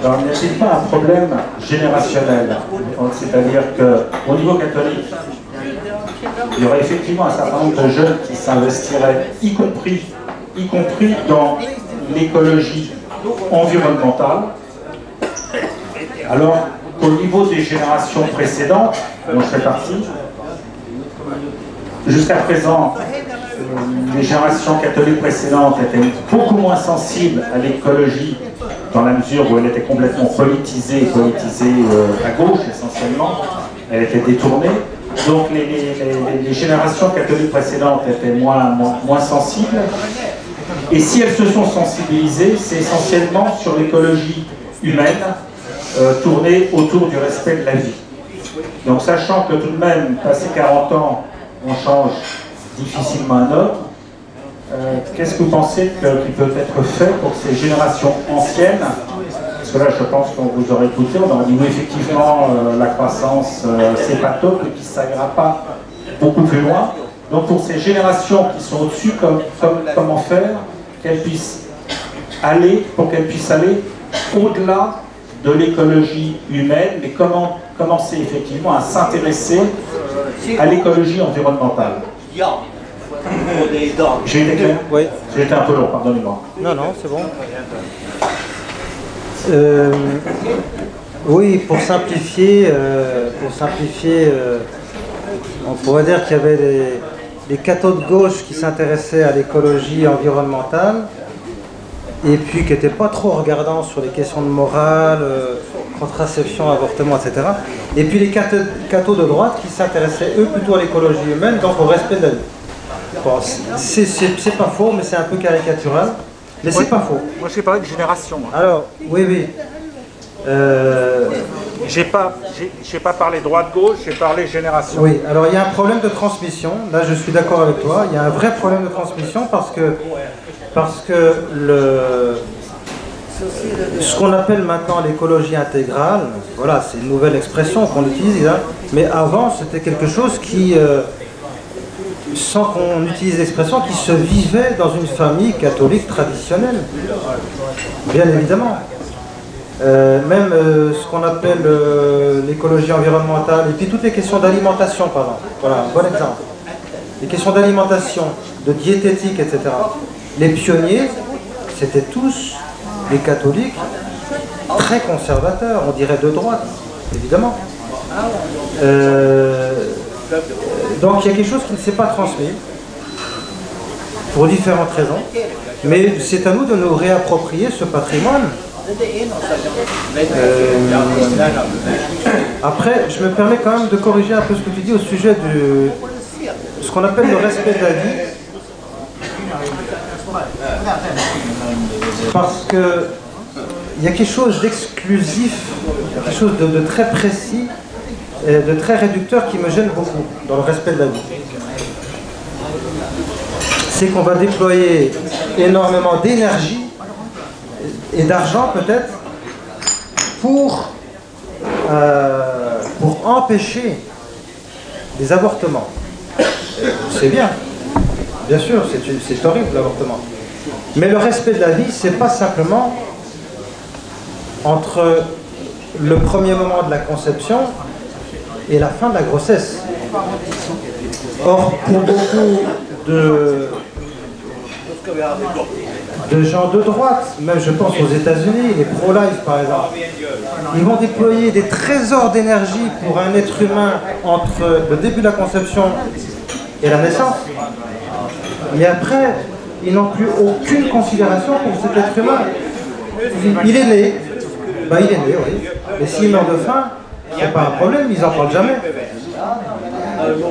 Alors, il n'y a-t-il pas un problème générationnel? C'est-à-dire qu'au niveau catholique, il y aurait effectivement un certain nombre de jeunes qui s'investiraient, y compris dans l'écologie environnementale, alors qu'au niveau des générations précédentes, dont je fais partie, jusqu'à présent, les générations catholiques précédentes étaient beaucoup moins sensibles à l'écologie, dans la mesure où elle était complètement politisée à gauche essentiellement, elle était détournée. Donc les générations catholiques précédentes étaient moins sensibles. Et si elles se sont sensibilisées, c'est essentiellement sur l'écologie humaine, tournée autour du respect de la vie. Donc sachant que tout de même, passé 40 ans, on change difficilement un homme, qu'est-ce que vous pensez qui peut être fait pour ces générations anciennes? Parce que là, je pense qu'on vous aurait écouté, on aurait dit oui, effectivement, la croissance, c'est pas top, et puis ça ira pas beaucoup plus loin. Donc pour ces générations qui sont au-dessus, comment faire qu'elles puissent aller, pour qu'elles puissent aller au-delà de l'écologie humaine, mais commencer effectivement à s'intéresser à l'écologie environnementale. J'ai été clair?
Oui.
J'ai été un peu long, pardonnez-moi.
Non, c'est bon. Oui, pour simplifier, on pourrait dire qu'il y avait les cathos de gauche qui s'intéressaient à l'écologie environnementale et puis qui n'étaient pas trop regardants sur les questions de morale, contraception, avortement, etc. Et puis les cathos de droite qui s'intéressaient eux plutôt à l'écologie humaine, donc au respect de la vie. Bon, c'est pas faux, mais c'est un peu caricatural. Mais c'est pas faux.
Moi, j'ai parlé de génération.
Alors, oui.
J'ai pas parlé droite-gauche, j'ai parlé génération.
Oui, alors il y a un problème de transmission. Là, je suis d'accord avec toi. Il y a un vrai problème de transmission parce que ce qu'on appelle maintenant l'écologie intégrale, voilà, c'est une nouvelle expression qu'on utilise, hein, mais avant, c'était quelque chose qui... sans qu'on utilise l'expression, qui se vivait dans une famille catholique traditionnelle, bien évidemment. Même ce qu'on appelle l'écologie environnementale, et puis toutes les questions d'alimentation, pardon. Voilà, un bon exemple. Les questions d'alimentation, de diététique, etc. Les pionniers, c'était tous des catholiques très conservateurs, on dirait de droite, évidemment. Donc il y a quelque chose qui ne s'est pas transmis, pour différentes raisons, mais c'est à nous de nous réapproprier ce patrimoine. Après, je me permets quand même de corriger un peu ce que tu dis au sujet de ce qu'on appelle le respect de la vie, parce que il y a quelque chose d'exclusif, quelque chose de très précis de très réducteur qui me gêne beaucoup dans le respect de la vie. C'est qu'on va déployer énormément d'énergie et d'argent peut-être pour empêcher les avortements. C'est bien sûr, c'est horrible l'avortement. Mais le respect de la vie, c'est pas simplement entre le premier moment de la conception et la fin de la grossesse. Or, pour beaucoup de gens de droite, même je pense aux États-Unis, les pro-life par exemple, ils vont déployer des trésors d'énergie pour un être humain entre le début de la conception et la naissance. Mais après, ils n'ont plus aucune considération pour cet être humain. Il est né, il est né, oui. Et s'il meurt de faim, c'est pas un problème, ils n'en parlent jamais.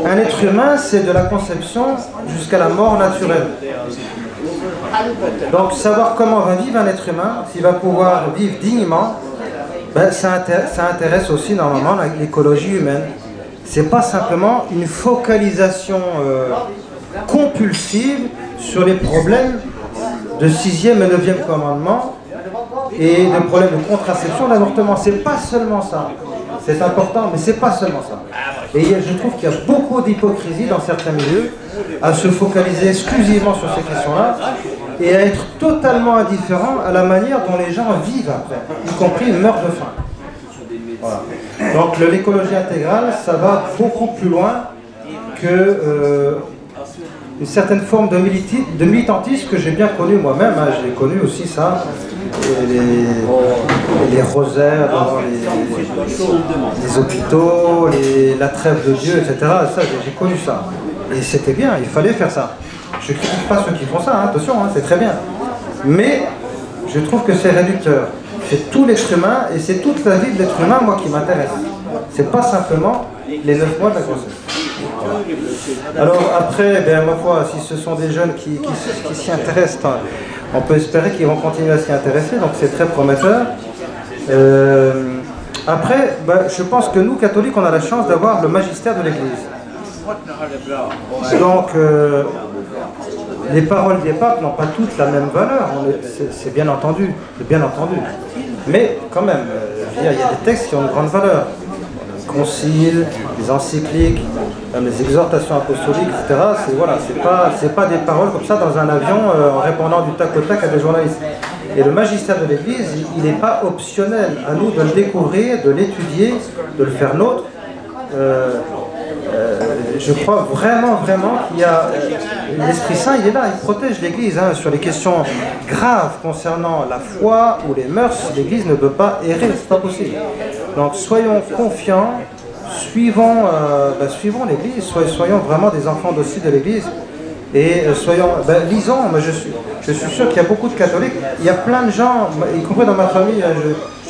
Un être humain, c'est de la conception jusqu'à la mort naturelle. Donc savoir comment va vivre un être humain, s'il va pouvoir vivre dignement, ça intéresse aussi normalement l'écologie humaine. C'est pas simplement une focalisation compulsive sur les problèmes de 6e et 9e commandement et de problèmes de contraception, d'avortement. C'est pas seulement ça. C'est important, mais c'est pas seulement ça. Et je trouve qu'il y a beaucoup d'hypocrisie dans certains milieux à se focaliser exclusivement sur ces questions-là et à être totalement indifférent à la manière dont les gens vivent après, y compris meurent de faim. Voilà. Donc l'écologie intégrale, ça va beaucoup plus loin que une certaine forme de militantisme que j'ai bien connu moi-même. Hein. J'ai connu aussi ça, les rosaires dans les hôpitaux, la trêve de Dieu, etc. Ça, j'ai connu ça. Et c'était bien, il fallait faire ça. Je ne critique pas ceux qui font ça, hein, attention, hein, c'est très bien. Mais je trouve que c'est réducteur. C'est tout l'être humain et c'est toute la vie de l'être humain, moi, qui m'intéresse. C'est pas simplement les 9 mois de la grossesse. Alors après, ma foi, si ce sont des jeunes qui s'y intéressent, on peut espérer qu'ils vont continuer à s'y intéresser, donc c'est très prometteur. Après, je pense que nous, catholiques, on a la chance d'avoir le magistère de l'Église. Donc, les paroles des papes n'ont pas toutes la même valeur, c'est bien entendu, Mais quand même, il y a des textes qui ont une grande valeur. Les conciles, les encycliques, même les exhortations apostoliques, etc. C'est pas des paroles comme ça dans un avion en répondant du tac au tac à des journalistes. Et le magistère de l'Église, il n'est pas optionnel. À nous de le découvrir, de l'étudier, de le faire nôtre. Je crois vraiment qu'il y a l'Esprit Saint, il est là, il protège l'Église sur les questions graves concernant la foi ou les mœurs. L'Église ne peut pas errer, c'est pas possible. Donc soyons confiants, suivons l'Église, soyons vraiment des enfants dociles de l'Église et lisons. Je suis sûr qu'il y a beaucoup de catholiques. Il y a plein de gens, y compris dans ma famille.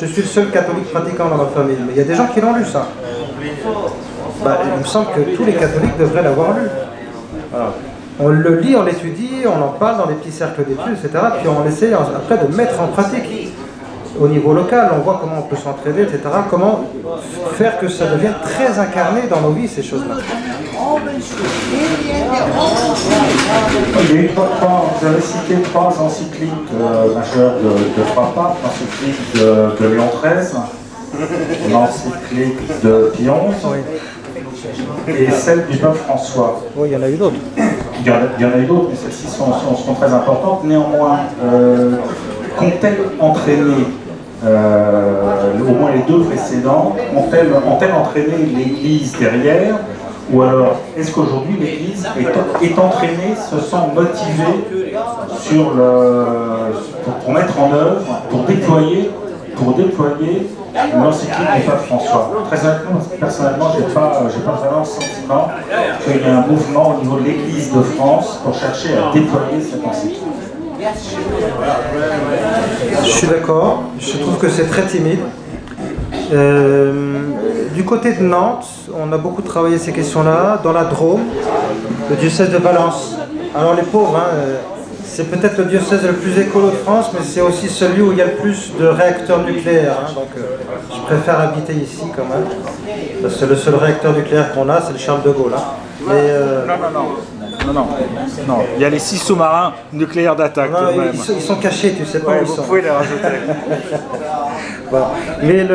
Je suis le seul catholique pratiquant dans ma famille, mais il y a des gens qui l'ont lu ça. Il me semble que tous les catholiques devraient l'avoir lu. Voilà. On le lit, on l'étudie, on en parle dans les petits cercles d'études, etc. Puis on essaie après de mettre en pratique. Au niveau local, on voit comment on peut s'entraider, etc. Comment faire que ça devienne très incarné dans nos vies, ces choses-là.
Vous avez cité 3 encycliques majeures de 3 papes, l'encyclique de Léon XIII, l'encyclique de Pie XI et celle du pape François.
Oui, il y en a eu d'autres.
Il y en a eu d'autres, mais celles-ci sont très importantes. Néanmoins, qu'ont-elles entraîné, au moins les 2 précédentes, ont-elles entraîné l'Église derrière? Ou alors, est-ce qu'aujourd'hui l'Église est entraînée, se sent motivée pour mettre en œuvre, pour déployer l'encyclique du pape François? Très honnêtement, personnellement, j'ai pas vraiment le sentiment qu'il y a un mouvement au niveau de l'Église de France pour chercher à déployer cette encyclique.
Je suis d'accord, je trouve que c'est très timide. Du côté de Nantes, on a beaucoup travaillé ces questions-là. Dans la Drôme, le diocèse de Valence. Alors les pauvres, c'est peut-être le diocèse le plus écolo de France, mais c'est aussi celui où il y a le plus de réacteurs nucléaires. Hein, donc je préfère habiter ici quand même. Parce que le seul réacteur nucléaire qu'on a, c'est le Charles de Gaulle. Hein. Mais,
non, il y a les 6 sous-marins nucléaires d'attaque.
Ils sont cachés, tu sais pas où ils sont.
Vous pouvez les rajouter.
Voilà. Mais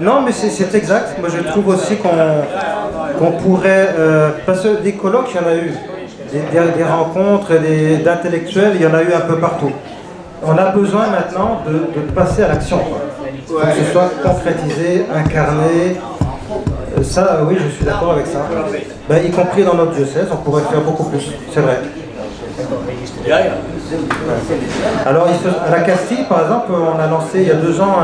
non, mais c'est exact. Moi, je trouve aussi qu'on pourrait... parce que des colloques, il y en a eu. Des rencontres d'intellectuels, il y en a eu un peu partout. On a besoin maintenant de passer à l'action. Pour que ce soit concrétisé, incarné. Ça, oui, je suis d'accord avec ça. Ben, y compris dans notre diocèse, on pourrait faire beaucoup plus. C'est vrai. Alors, à la Castille, par exemple, on a lancé il y a 2 ans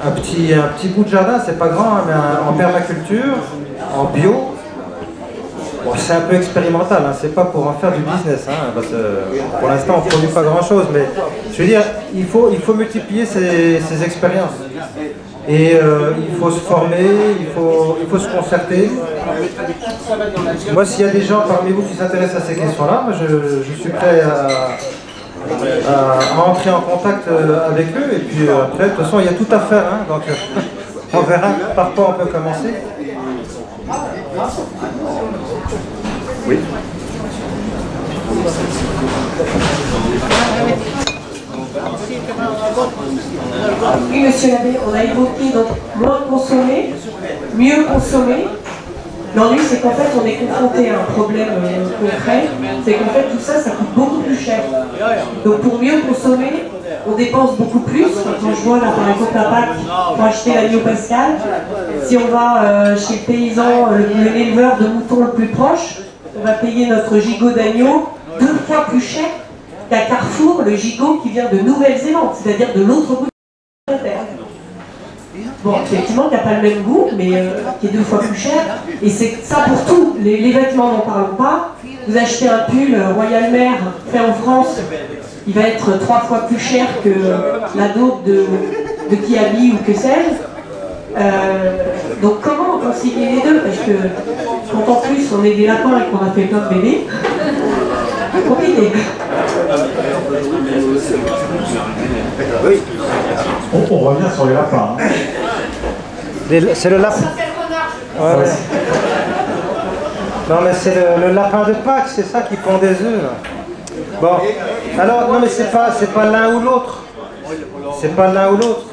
un petit bout de jardin, c'est pas grand, hein, mais en permaculture, en bio. Bon, c'est un peu expérimental, hein, c'est pas pour en faire du business, hein, parce que pour l'instant on ne produit pas grand chose, mais je veux dire, il faut multiplier ces expériences. Et il faut se former, il faut se concerter. Moi, s'il y a des gens parmi vous qui s'intéressent à ces questions-là, je suis prêt à entrer en contact avec eux. Et puis après, de toute façon, il y a tout à faire. Hein, donc on verra par quoi on peut commencer. Oui.
Oui, monsieur l'abbé, on a évoqué donc moins consommer, mieux consommer. L'ennui, c'est qu'en fait, on est confronté à un problème concret, c'est qu'en fait, tout ça, ça coûte beaucoup plus cher. Donc, pour mieux consommer, on dépense beaucoup plus. Quand je vois, là, par exemple, à Pâques, pour acheter l'agneau pascal, si on va chez le paysan, l'éleveur de moutons le plus proche, on va payer notre gigot d'agneau 2 fois plus cher qu'à Carrefour, le gigot qui vient de Nouvelle-Zélande, c'est-à-dire de l'autre bout de la terre. Bon, effectivement, qui n'a pas le même goût, mais qui est 2 fois plus cher. Et c'est ça pour tout. Les vêtements, n'en parlons pas. Vous achetez un pull Royal Mer fait en France, il va être 3 fois plus cher que la daube de Kiabi ou que sais-je. Donc comment concilier les deux? Parce que quand en plus on est des lapins et qu'on a fait plein de bébés, c'est compliqué.
Oui.
On revient sur les lapins. Hein.
C'est le lapin. Ouais. Non mais c'est le lapin de Pâques, c'est ça qui pond des œufs. Bon, alors non mais c'est pas l'un ou l'autre. C'est pas l'un ou l'autre.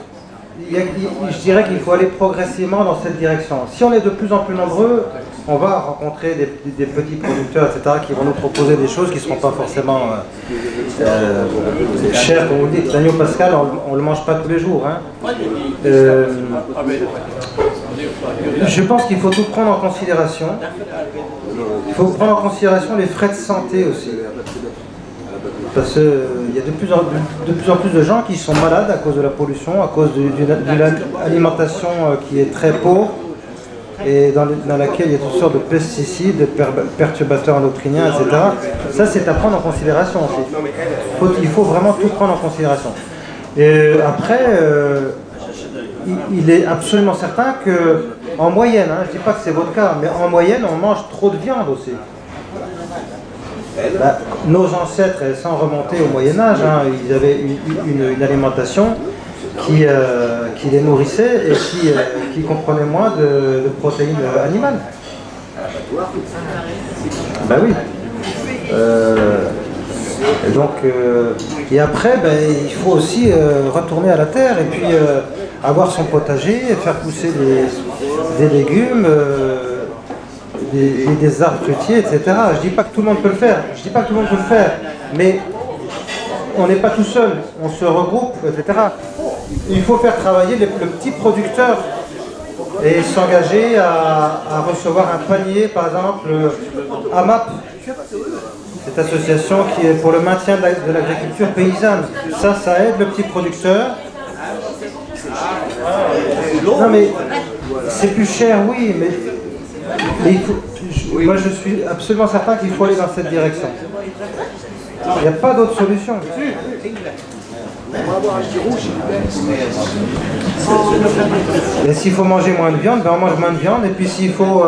Je dirais qu'il faut aller progressivement dans cette direction. Si on est de plus en plus nombreux, on va rencontrer des petits producteurs, etc., qui vont nous proposer des choses qui ne seront pas forcément chères, comme vous dites. L'agneau pascal, on ne le mange pas tous les jours. Hein. Je pense qu'il faut tout prendre en considération. Il faut prendre en considération les frais de santé aussi. Parce qu'il y a de plus en plus de gens qui sont malades à cause de la pollution, à cause d'une alimentation qui est très pauvre et dans laquelle il y a toutes sortes de pesticides, de perturbateurs endocriniens, etc. Ça, c'est à prendre en considération aussi. Il faut vraiment tout prendre en considération. Et après, il est absolument certain qu'en moyenne, hein, je ne dis pas que c'est votre cas, mais en moyenne, on mange trop de viande aussi. Bah, nos ancêtres, sans remonter au Moyen-Âge, hein, ils avaient une alimentation qui les nourrissait et qui comprenait moins de protéines animales. Ben oui. Et après, il faut aussi retourner à la terre et puis avoir son potager, faire pousser des légumes. Des arbres fruitiers, etc. Je dis pas que tout le monde peut le faire, mais on n'est pas tout seul, on se regroupe, etc. Il faut faire travailler le petit producteur et s'engager à recevoir un panier, par exemple, AMAP, cette association qui est pour le maintien de l'agriculture paysanne. Ça aide le petit producteur. Non mais c'est plus cher, oui, mais moi je suis absolument certain qu'il faut aller dans cette direction. Il n'y a pas d'autre solution. Et s'il faut manger moins de viande, ben on mange moins de viande. Et puis s'il faut,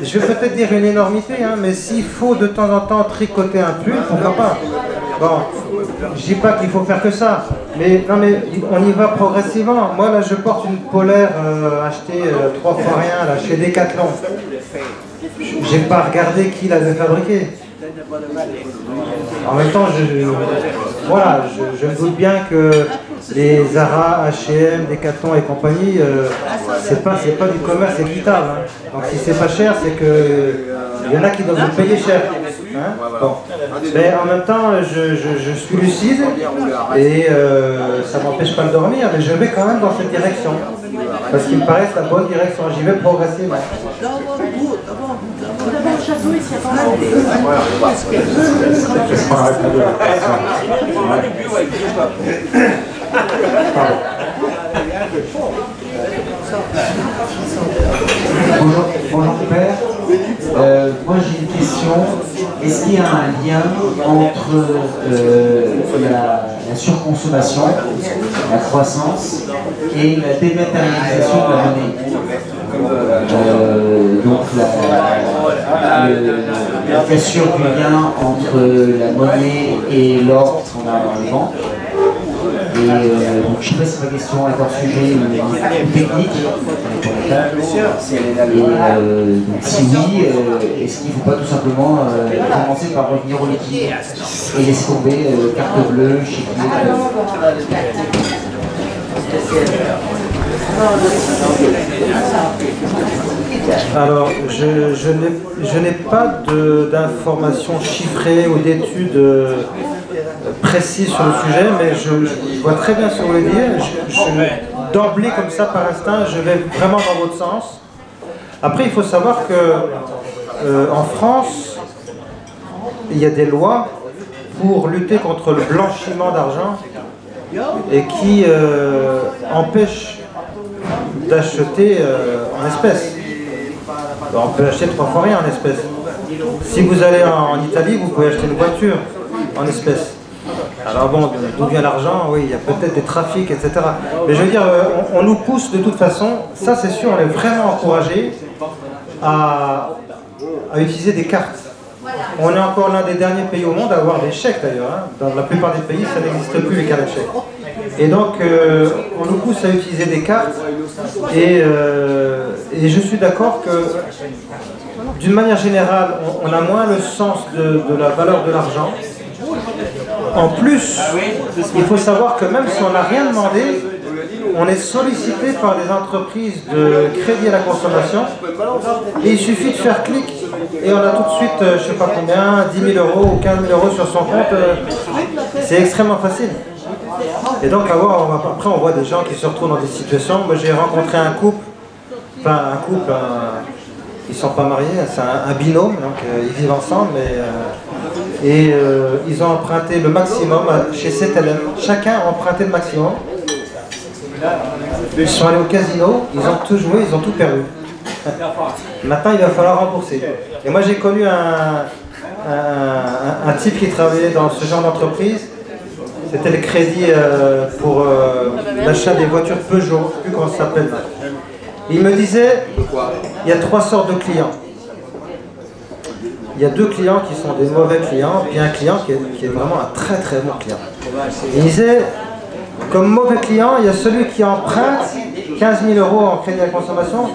je vais peut-être dire une énormité, hein, mais s'il faut de temps en temps tricoter un pull, pourquoi pas? Bon, je dis pas qu'il faut faire que ça, mais non, mais on y va progressivement. Moi là, je porte une polaire achetée 3 fois rien là chez Decathlon. J'ai pas regardé qui l'avait fabriquée. En même temps, voilà, je me doute bien que les Zara, H&M, Decathlon et compagnie, c'est pas du commerce équitable. Hein. Donc si c'est pas cher, c'est que il y en a qui doivent le payer cher. Hein, bon. Mais en même temps, je suis lucide et ça m'empêche pas de dormir, mais je vais quand même dans cette direction. Parce qu'il me paraît que c'est la bonne direction, j'y vais progressivement.
Bonjour père. Moi j'ai une question. Est-ce qu'il y a un lien entre la surconsommation, la croissance et la dématérialisation de la monnaie? Donc la cassure du lien entre la monnaie et l'or qu'on a dans les banques. Et donc, je ne sais pas si ma question est hors sujet ou technique. Et donc, si oui, est-ce qu'il ne faut pas tout simplement commencer par revenir au liquide et laisser tomber carte bleue, chéquier?
Alors, je n'ai pas d'informations chiffrées ou d'études précises sur le sujet, mais je vois très bien ce que vous voulez dire. D'emblée, comme ça, par instinct, je vais vraiment dans votre sens. Après, il faut savoir que en France, il y a des lois pour lutter contre le blanchiment d'argent et qui empêchent d'acheter en espèces. Alors, on peut acheter 3 fois rien en espèces. Si vous allez en Italie, vous pouvez acheter une voiture en espèces. Alors bon, d'où vient l'argent? Oui, il y a peut-être des trafics, etc. Mais je veux dire, on nous pousse de toute façon, ça c'est sûr, on est vraiment encouragé à utiliser des cartes. On est encore l'un des derniers pays au monde à avoir des chèques d'ailleurs. Hein. Dans la plupart des pays, ça n'existe plus les cartes de chèques. Et donc, on nous pousse à utiliser des cartes. Et je suis d'accord que, d'une manière générale, on a moins le sens de la valeur de l'argent. En plus, il faut savoir que même si on n'a rien demandé, on est sollicité par des entreprises de crédit à la consommation. Et il suffit de faire clic et on a tout de suite, je ne sais pas combien, 10 000 euros ou 15 000 euros sur son compte. C'est extrêmement facile. Et donc après on voit des gens qui se retrouvent dans des situations. Moi j'ai rencontré un couple, ils ne sont pas mariés, c'est un binôme, donc ils vivent ensemble ils ont emprunté le maximum chez CTLM. Chacun a emprunté le maximum. Ils sont allés au casino, ils ont tout joué, ils ont tout perdu. Maintenant il va falloir rembourser. Et moi j'ai connu un type qui travaillait dans ce genre d'entreprise. C'était le crédit pour l'achat des voitures Peugeot, je ne sais plus comment ça s'appelle. Il me disait, il y a 3 sortes de clients. Il y a 2 clients qui sont des mauvais clients, puis un client qui est vraiment un très très bon client. Il disait, comme mauvais client, il y a celui qui emprunte 15 000 euros en crédit à la consommation,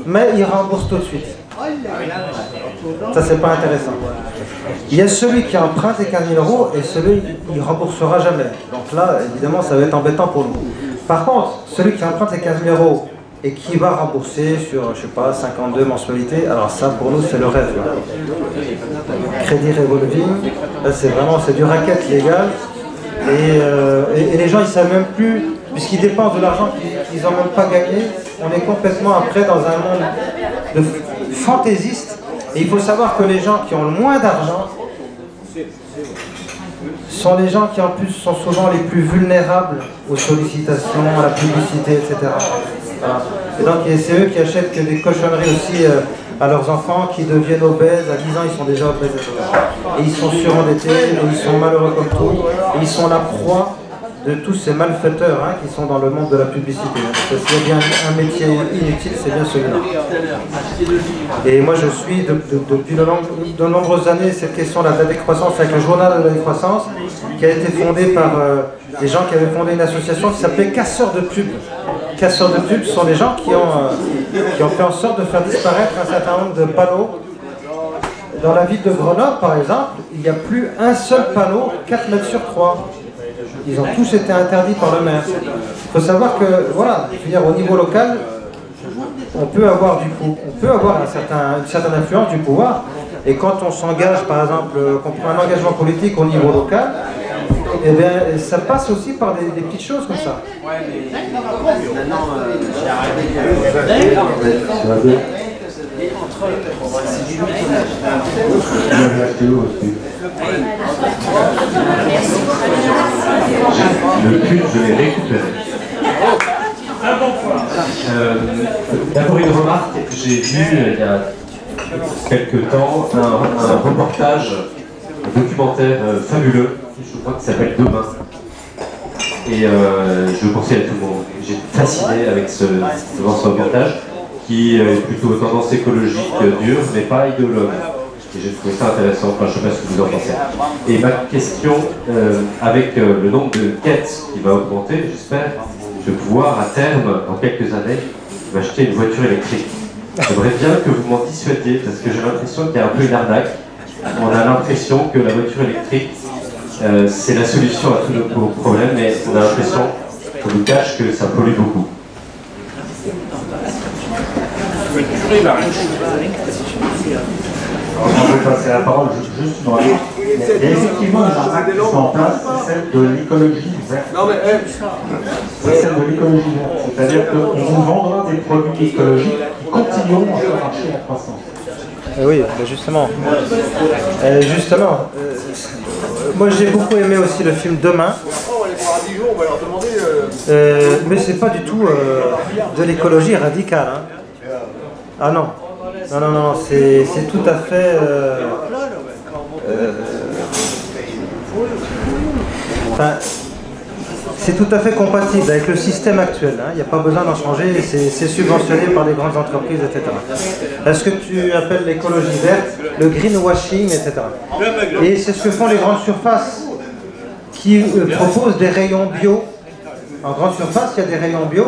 mais il rembourse tout de suite. Ça, c'est pas intéressant. Il y a celui qui emprunte les 15 000 euros et celui qui ne remboursera jamais. Donc là, évidemment, ça va être embêtant pour nous. Par contre, celui qui emprunte les 15 000 euros et qui va rembourser sur, je sais pas, 52 mensualités, alors ça, pour nous, c'est le rêve. Là. Crédit revolving, c'est du racket légal. Et les gens, ils ne savent même plus, puisqu'ils dépensent de l'argent qu'ils n'ont même pas gagné, on est complètement après dans un monde de fantaisistes. Et il faut savoir que les gens qui ont le moins d'argent sont les gens qui en plus sont souvent les plus vulnérables aux sollicitations, à la publicité, etc. Voilà. Et donc c'est eux qui achètent que des cochonneries aussi à leurs enfants qui deviennent obèses. À 10 ans, ils sont déjà obèses. Et ils sont surendettés, et ils sont malheureux comme tout. Et ils sont la proie de tous ces malfaiteurs qui sont dans le monde de la publicité. Parce qu'il y a bien un métier inutile, c'est bien celui-là. Et moi je suis depuis de nombreuses années cette question-là de la décroissance avec le journal de la décroissance qui a été fondé par des gens qui avaient fondé une association qui s'appelait Casseurs de pub. Casseurs de pub sont des gens qui ont fait en sorte de faire disparaître un certain nombre de panneaux. Dans la ville de Grenoble, par exemple, il n'y a plus un seul panneau 4 mètres sur 3. Ils ont tous été interdits par le maire. Il faut savoir que, voilà, je veux dire, au niveau local, on peut avoir une certaine influence du pouvoir. Et quand on s'engage, par exemple, qu'on prend un engagement politique au niveau local, eh bien, ça passe aussi par des petites choses comme ça.
Maintenant, j'ai arrêté.
Le pull, je l'ai récupéré. D'abord une remarque, j'ai vu il y a quelques temps un reportage, un documentaire fabuleux, je crois qu'il s'appelle Demain. Et je le conseille à tout le monde. J'ai été fasciné avec ce reportage qui est plutôt tendance écologique dure, mais pas idéologue. Et j'ai trouvé ça intéressant, enfin, je ne sais pas ce que vous en pensez. Et ma question, avec le nombre de quêtes qui va augmenter, j'espère, de pouvoir à terme, dans quelques années, m'acheter une voiture électrique. J'aimerais bien que vous m'en dissuadiez, parce que j'ai l'impression qu'il y a un peu une arnaque. On a l'impression que la voiture électrique, c'est la solution à tous nos problèmes, mais on a l'impression qu'on nous cache que ça pollue beaucoup.
Alors, on va passer la parole juste dans les... Il y a effectivement une arnaque qui sont en place, c'est celle de l'écologie verte. C'est celle de l'écologie verte. C'est-à-dire qu'on vous vendra des produits écologiques qui continueront à faire marcher la croissance.
Oui, justement. Moi j'ai beaucoup aimé aussi le film Demain. Mais c'est pas du tout de l'écologie radicale. Ah non. Non, c'est tout à fait... c'est tout à fait compatible avec le système actuel. Il n'y a pas besoin d'en changer, c'est subventionné par les grandes entreprises, etc. Ce que tu appelles l'écologie verte, le greenwashing, etc. Et c'est ce que font les grandes surfaces qui proposent des rayons bio. En grande surface, il y a des rayons bio.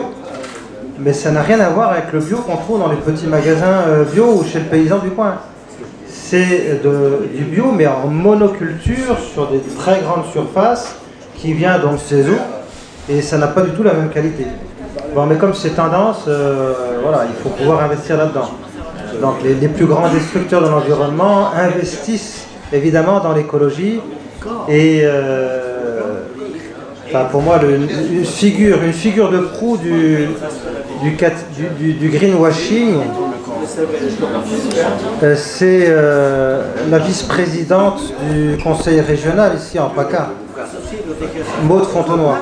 Mais ça n'a rien à voir avec le bio qu'on trouve dans les petits magasins bio ou chez le paysan du coin. C'est du bio, mais en monoculture sur des très grandes surfaces qui vient donc chez eux, et ça n'a pas du tout la même qualité. Bon, mais comme c'est tendance, voilà, il faut pouvoir investir là-dedans. Donc les plus grands destructeurs de l'environnement investissent évidemment dans l'écologie et pour moi une figure de proue du greenwashing, c'est la vice-présidente du conseil régional ici en PACA, Maud Fontenoy,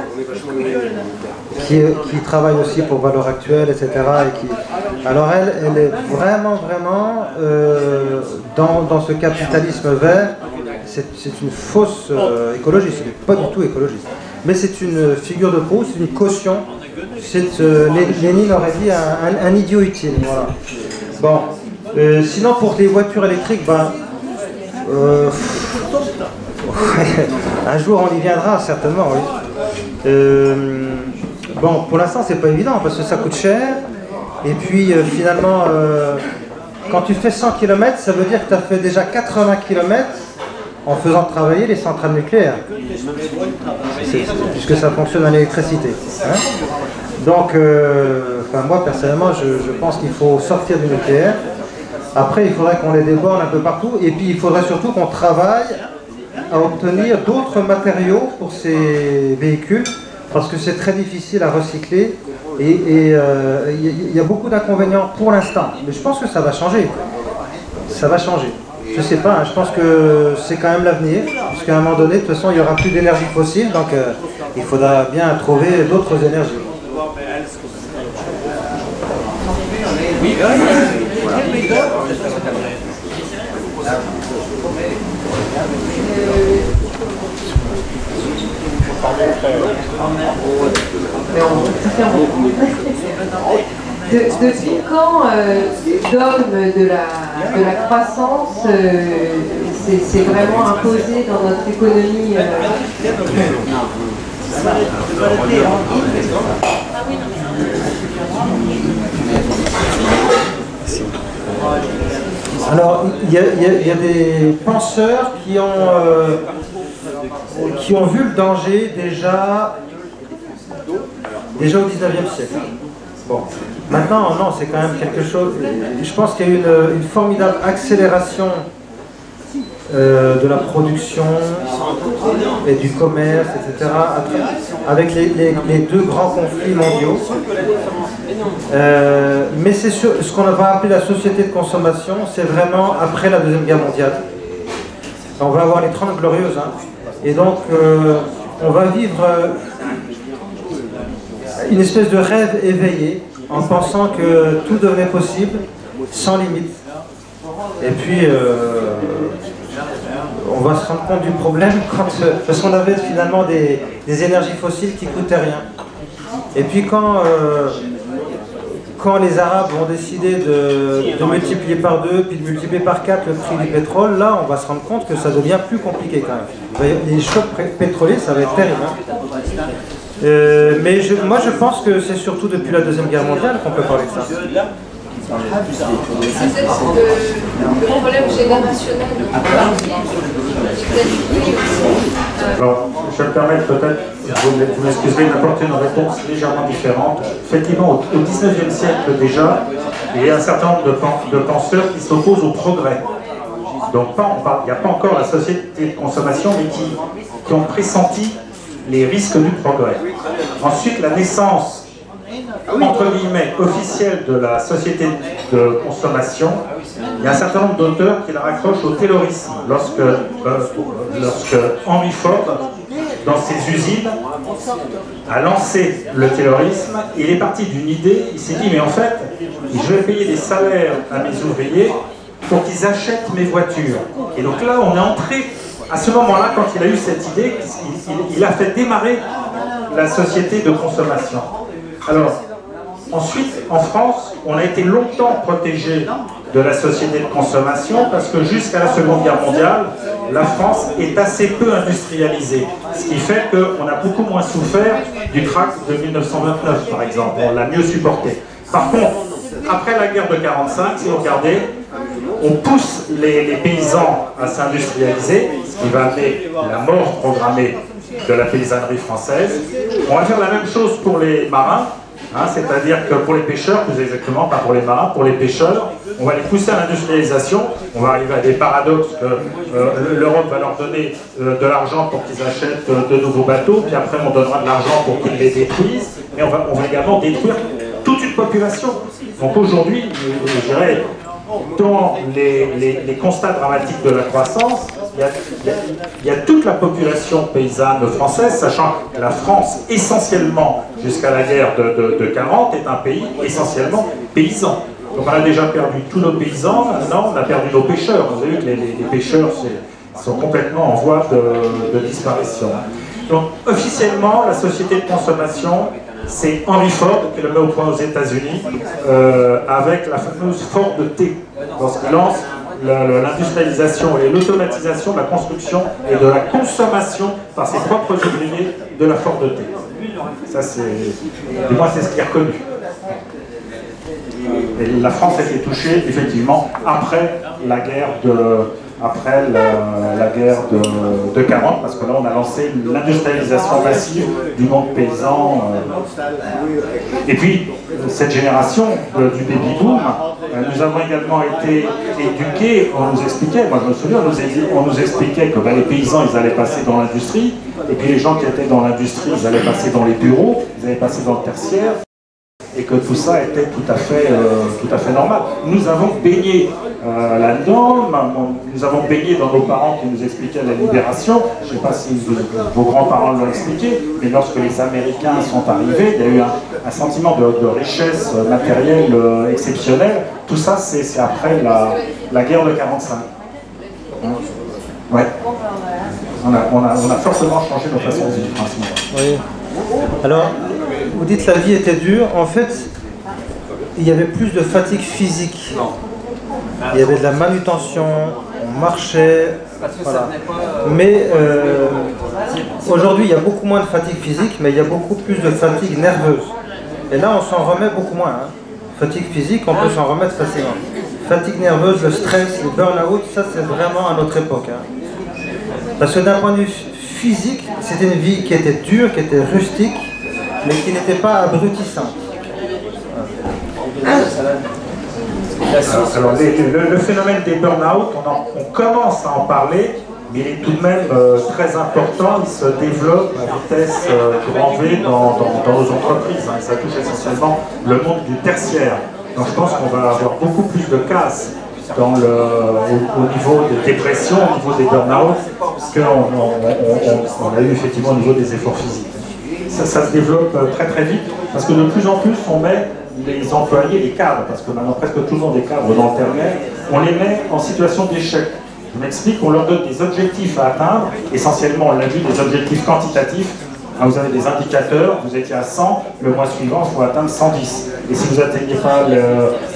qui travaille aussi pour Valeurs Actuelles, etc. Alors elle est vraiment dans ce capitalisme vert. C'est une fausse écologiste, elle n'est pas du tout écologiste. Mais c'est une figure de proue, c'est une caution. Lénine aurait dit un idiot utile. Voilà. Bon, sinon pour les voitures électriques, un jour on y viendra certainement, oui. Bon, pour l'instant c'est pas évident parce que ça coûte cher. Et puis finalement, quand tu fais 100 km, ça veut dire que tu as fait déjà 80 km en faisant travailler les centrales nucléaires, puisque ça fonctionne à l'électricité. Donc, moi personnellement, je pense qu'il faut sortir du nucléaire. Après, il faudrait qu'on les déborne un peu partout, et puis il faudrait surtout qu'on travaille à obtenir d'autres matériaux pour ces véhicules, parce que c'est très difficile à recycler, et il y a beaucoup d'inconvénients pour l'instant. Mais je pense que ça va changer. Ça va changer. Je sais pas, je pense que c'est quand même l'avenir, puisqu'à un moment donné, de toute façon, il n'y aura plus d'énergie fossile, donc il faudra bien trouver d'autres énergies.
Depuis quand dogme de la croissance c'est vraiment imposé dans notre économie
Alors, il y a des penseurs qui ont vu le danger déjà au 19e siècle. Bon, maintenant, non, c'est quand même quelque chose... Je pense qu'il y a eu une formidable accélération de la production et du commerce, etc., avec les deux grands conflits mondiaux. Mais c'est sûr, ce qu'on va appeler la société de consommation, c'est vraiment après la Deuxième Guerre mondiale. On va avoir les 30 glorieuses, hein, et donc on va vivre une espèce de rêve éveillé en pensant que tout devenait possible, sans limite. Et puis, on va se rendre compte du problème parce qu'on avait finalement des énergies fossiles qui ne coûtaient rien. Et puis quand les Arabes vont décider de multiplier par 2, puis de multiplier par 4 le prix du pétrole, là on va se rendre compte que ça devient plus compliqué quand même. Les chocs pétroliers, ça va être terrible. Hein. Mais moi je pense que c'est surtout depuis la Deuxième Guerre mondiale qu'on peut parler de ça.
C'est le problème générationnel.
Alors, je vais me permettre peut-être, vous m'excuserez, d'apporter une réponse légèrement différente. Effectivement, au XIXe siècle déjà, il y a un certain nombre de penseurs qui s'opposent au progrès. Donc il n'y a pas encore la société de consommation, mais qui ont pressenti les risques du progrès. Ensuite, la naissance entre guillemets officielle de la société de consommation, il y a un certain nombre d'auteurs qui la raccrochent au taylorisme. Lorsque Henry Ford, dans ses usines, a lancé le taylorisme, il est parti d'une idée, il s'est dit mais en fait, je vais payer des salaires à mes ouvriers pour qu'ils achètent mes voitures. Et donc là, on est entré, à ce moment-là, quand il a eu cette idée, il a fait démarrer la société de consommation. Alors, ensuite, en France, on a été longtemps protégé de la société de consommation parce que jusqu'à la Seconde Guerre mondiale, la France est assez peu industrialisée. Ce qui fait qu'on a beaucoup moins souffert du krach de 1929, par exemple. On l'a mieux supporté. Par contre, après la guerre de 1945, si vous regardez, on pousse les paysans à s'industrialiser, ce qui va amener la mort programmée de la paysannerie française. On va faire la même chose pour les marins. Hein, c'est-à-dire que pour les pêcheurs, plus exactement, pas pour les marins, pour les pêcheurs, on va les pousser à l'industrialisation, on va arriver à des paradoxes que l'Europe va leur donner de l'argent pour qu'ils achètent de nouveaux bateaux, puis après on donnera de l'argent pour qu'ils les détruisent, mais on va également détruire toute une population. Donc aujourd'hui, je dirais, dans les constats dramatiques de la croissance, il y a toute la population paysanne française, sachant que la France, essentiellement, jusqu'à la guerre de 40, est un pays essentiellement paysan. Donc on a déjà perdu tous nos paysans, maintenant on a perdu nos pêcheurs. Vous avez vu que les pêcheurs sont complètement en voie de disparition. Donc officiellement, la société de consommation, c'est Henry Ford qui le met au point aux États-Unis avec la fameuse Ford T, lorsqu'il lance l'industrialisation et l'automatisation de la construction et de la consommation par ses propres ouvriers de la Ford T. Ça, du moins, c'est ce qui est reconnu. Et la France a été touchée, effectivement, après la guerre de 40, parce que là on a lancé l'industrialisation massive du monde paysan. Et puis, cette génération du baby-boom, nous avons également été éduqués, on nous expliquait, moi je me souviens, on nous expliquait que les paysans ils allaient passer dans l'industrie, et puis les gens qui étaient dans l'industrie ils allaient passer dans les bureaux, ils allaient passer dans le tertiaire, et que tout ça était tout à fait normal. Nous avons baigné là-dedans, nous avons baigné dans nos parents qui nous expliquaient la libération. Je ne sais pas si vos grands-parents l'ont expliqué, mais lorsque les Américains sont arrivés, il y a eu un sentiment de richesse matérielle exceptionnelle. Tout ça, c'est après la guerre de 1945. Ouais. On a fortement changé nos façons de vivre en ce moment.
Oui. Alors, vous dites la vie était dure. En fait, il y avait plus de fatigue physique. Il y avait de la manutention, on marchait. Voilà. Mais aujourd'hui, il y a beaucoup moins de fatigue physique, mais il y a beaucoup plus de fatigue nerveuse. Et là, on s'en remet beaucoup moins. Hein. Fatigue physique, on peut s'en remettre facilement. Fatigue nerveuse, le stress, le burn-out, ça c'est vraiment à notre époque. Hein. Parce que d'un point de vue physique, c'était une vie qui était dure, qui était rustique, mais qui n'était pas abrutissante.
Alors, le phénomène des burn-out, on commence à en parler, mais il est tout de même très important. Il se développe à vitesse grand V dans nos entreprises. Hein, et ça touche essentiellement le monde du tertiaire. Donc je pense qu'on va avoir beaucoup plus de casse au niveau des dépressions, au niveau des burn-out, qu'on a eu effectivement au niveau des efforts physiques. Ça se développe très très vite, parce que de plus en plus on met les employés, les cadres, parce que maintenant presque tout le monde est cadre dans le terminal, on les met en situation d'échec. Je m'explique, on leur donne des objectifs à atteindre, essentiellement on l'a vu, des objectifs quantitatifs. Vous avez des indicateurs, vous étiez à 100, le mois suivant il faut atteindre 110. Et si vous n'atteignez pas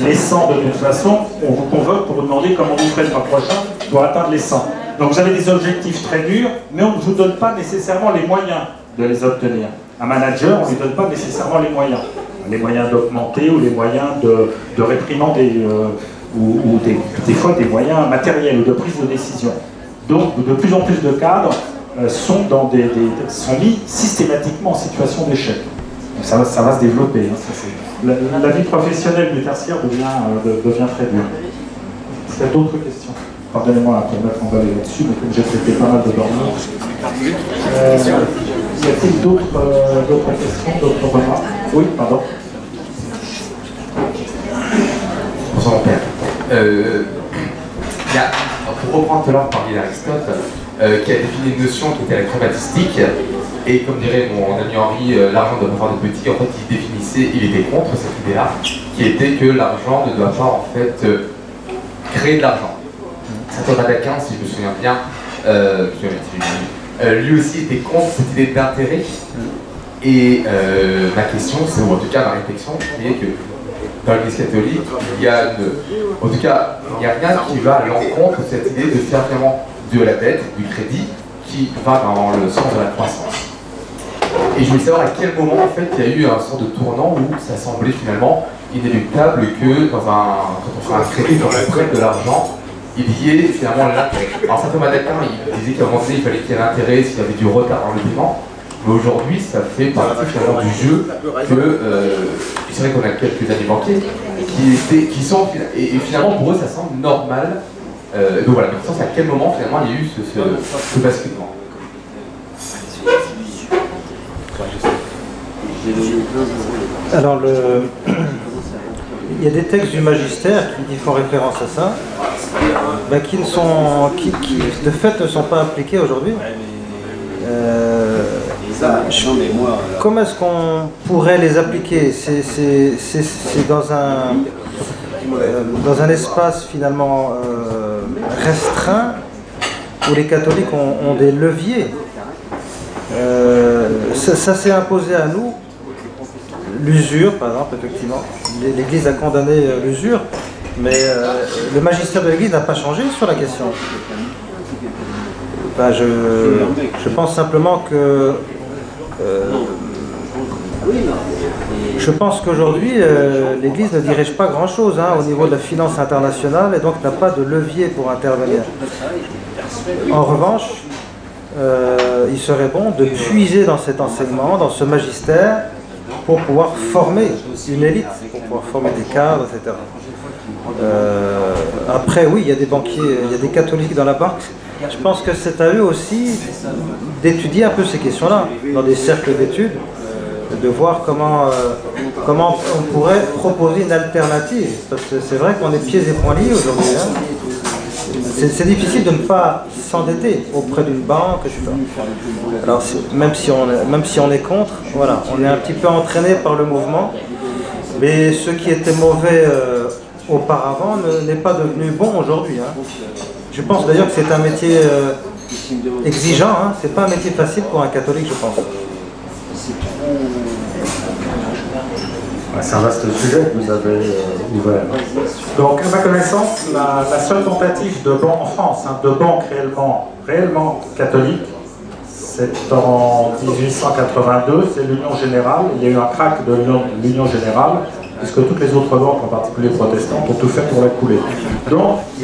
les 100 de toute façon, on vous convoque pour vous demander comment vous ferez le mois prochain pour atteindre les 100. Donc vous avez des objectifs très durs, mais on ne vous donne pas nécessairement les moyens de les obtenir. Un manager, on ne lui donne pas nécessairement les moyens d'augmenter ou les moyens de réprimander, ou des fois des moyens matériels ou de prise de décision. Donc de plus en plus de cadres sont mis systématiquement en situation d'échec. Ça va se développer. Hein, la vie professionnelle du tertiaire devient très dure. Est-ce qu'il y a d'autres questions? Pardonnez-moi pour mettre en valeur là-dessus, mais comme j'ai traité pas mal de burn-out. Y a-t-il d'autres questions, d'autres remarques? Oui, pardon.
Bonsoir mon père. Pour reprendre tout à l'heure par Aristote, qui a défini une notion qui était la chromatistique, et comme dirait mon ami Henri, l'argent ne doit pas faire de petit. En fait, il était contre cette idée-là, qui était que l'argent ne doit pas en fait créer de l'argent. Saint Thomas d'Aquin, si je me souviens bien, lui aussi était contre cette idée d'intérêt. Et ma question, c'est, ou en tout cas ma réflexion, c'est que dans l'Église catholique, il y a rien qui va à l'encontre de cette idée de faire vraiment de la dette, du crédit, qui va dans le sens de la croissance. Et je voulais savoir à quel moment en fait il y a eu un sort de tournant où ça semblait finalement inéluctable que quand on fait un crédit, quand on prête de l'argent, il y ait finalement l'intérêt. Alors Saint Thomas d'Aquin, il disait qu'à un moment donné, il fallait qu'il y ait l'intérêt s'il y avait du retard dans le paiement. Mais aujourd'hui, ça fait partie finalement du jeu que c'est vrai qu'on a quelques amis banquiers qui sont, et finalement pour eux ça semble normal. Donc voilà, donc à quel moment finalement il y a eu ce basculement?
Alors il y a des textes du magistère qui font référence à ça, qui de fait ne sont pas appliqués aujourd'hui. Comment est-ce qu'on pourrait les appliquer? C'est dans un espace finalement restreint où les catholiques ont des leviers. Ça s'est imposé à nous. L'usure, par exemple, effectivement. L'Église a condamné l'usure, mais le magistère de l'Église n'a pas changé sur la question. Je pense simplement que je pense qu'aujourd'hui l'Église ne dirige pas grand-chose au niveau de la finance internationale et donc n'a pas de levier pour intervenir. En revanche, il serait bon de puiser dans cet enseignement, dans ce magistère, pour pouvoir former une élite, pour pouvoir former des cadres, etc. Après, oui, il y a des banquiers, il y a des catholiques dans la banque. Je pense que c'est à eux aussi d'étudier un peu ces questions-là, dans des cercles d'études, de voir comment on pourrait proposer une alternative. Parce que c'est vrai qu'on est pieds et poings liés aujourd'hui. C'est difficile de ne pas s'endetter auprès d'une banque, etc. Alors, même si on est contre, voilà, on est un petit peu entraîné par le mouvement. Mais ce qui était mauvais auparavant n'est pas devenu bon aujourd'hui. Je pense d'ailleurs que c'est un métier exigeant, c'est pas un métier facile pour un catholique, je pense.
C'est un vaste sujet que vous avez ouvert. Donc, à ma connaissance, la seule tentative de banque en France, de banque réellement catholique, c'est en 1882, c'est l'Union Générale. Il y a eu un crack de l'Union Générale, puisque toutes les autres banques, en particulier protestantes, ont tout fait pour la couler. Donc, il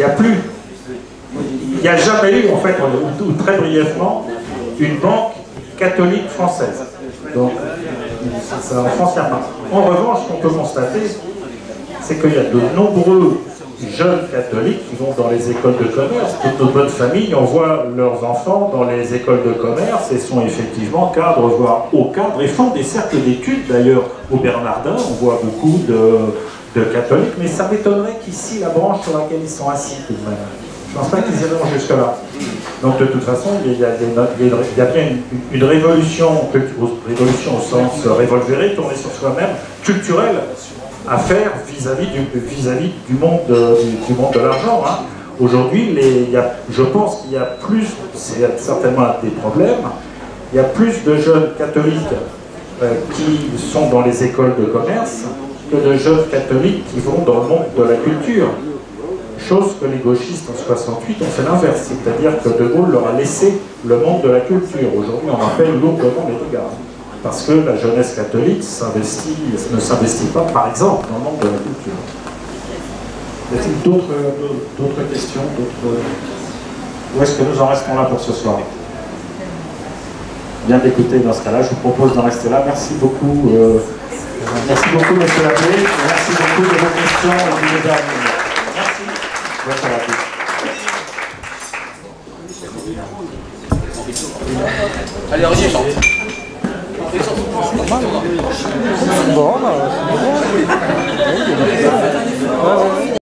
n'y a jamais eu, en fait, ou très brièvement, une banque catholique française. Donc, ça, en France, il n'y a pas. En revanche, ce qu'on peut constater, c'est qu'il y a de nombreux jeunes catholiques qui vont dans les écoles de commerce. Toutes nos bonnes familles envoient leurs enfants dans les écoles de commerce et sont effectivement cadres, voire hauts cadres, et font des cercles d'études. D'ailleurs, au Bernardin, on voit beaucoup de catholiques, mais ça m'étonnerait qu'ici, la branche sur laquelle ils sont assis, tout de même. Je ne pense pas qu'ils iront jusque-là. Donc de toute façon, il y a bien une révolution au sens revolveré, tournée sur soi-même, culturelle, à faire vis-à-vis du monde de l'argent. Hein. Aujourd'hui, je pense qu'il y a plus, c'est certainement un des problèmes, il y a plus de jeunes catholiques qui sont dans les écoles de commerce que de jeunes catholiques qui vont dans le monde de la culture. Chose que les gauchistes en 68 ont fait l'inverse, c'est-à-dire que De Gaulle leur a laissé le monde de la culture. Aujourd'hui, on en paye lourdement les dégâts. Parce que la jeunesse catholique ne s'investit pas, par exemple, dans le monde de la culture. Y a-t-il d'autres questions, Où est-ce que nous en restons là pour ce soir? Bien d'écouter dans ce cas-là, je vous propose d'en rester là. Merci beaucoup. Merci beaucoup, monsieur l'abbé. Merci beaucoup de vos questions et de vos arguments. Merci. Bonsoir à tous.
Allez, Roger, chante.
Bon, bah, c'est bon.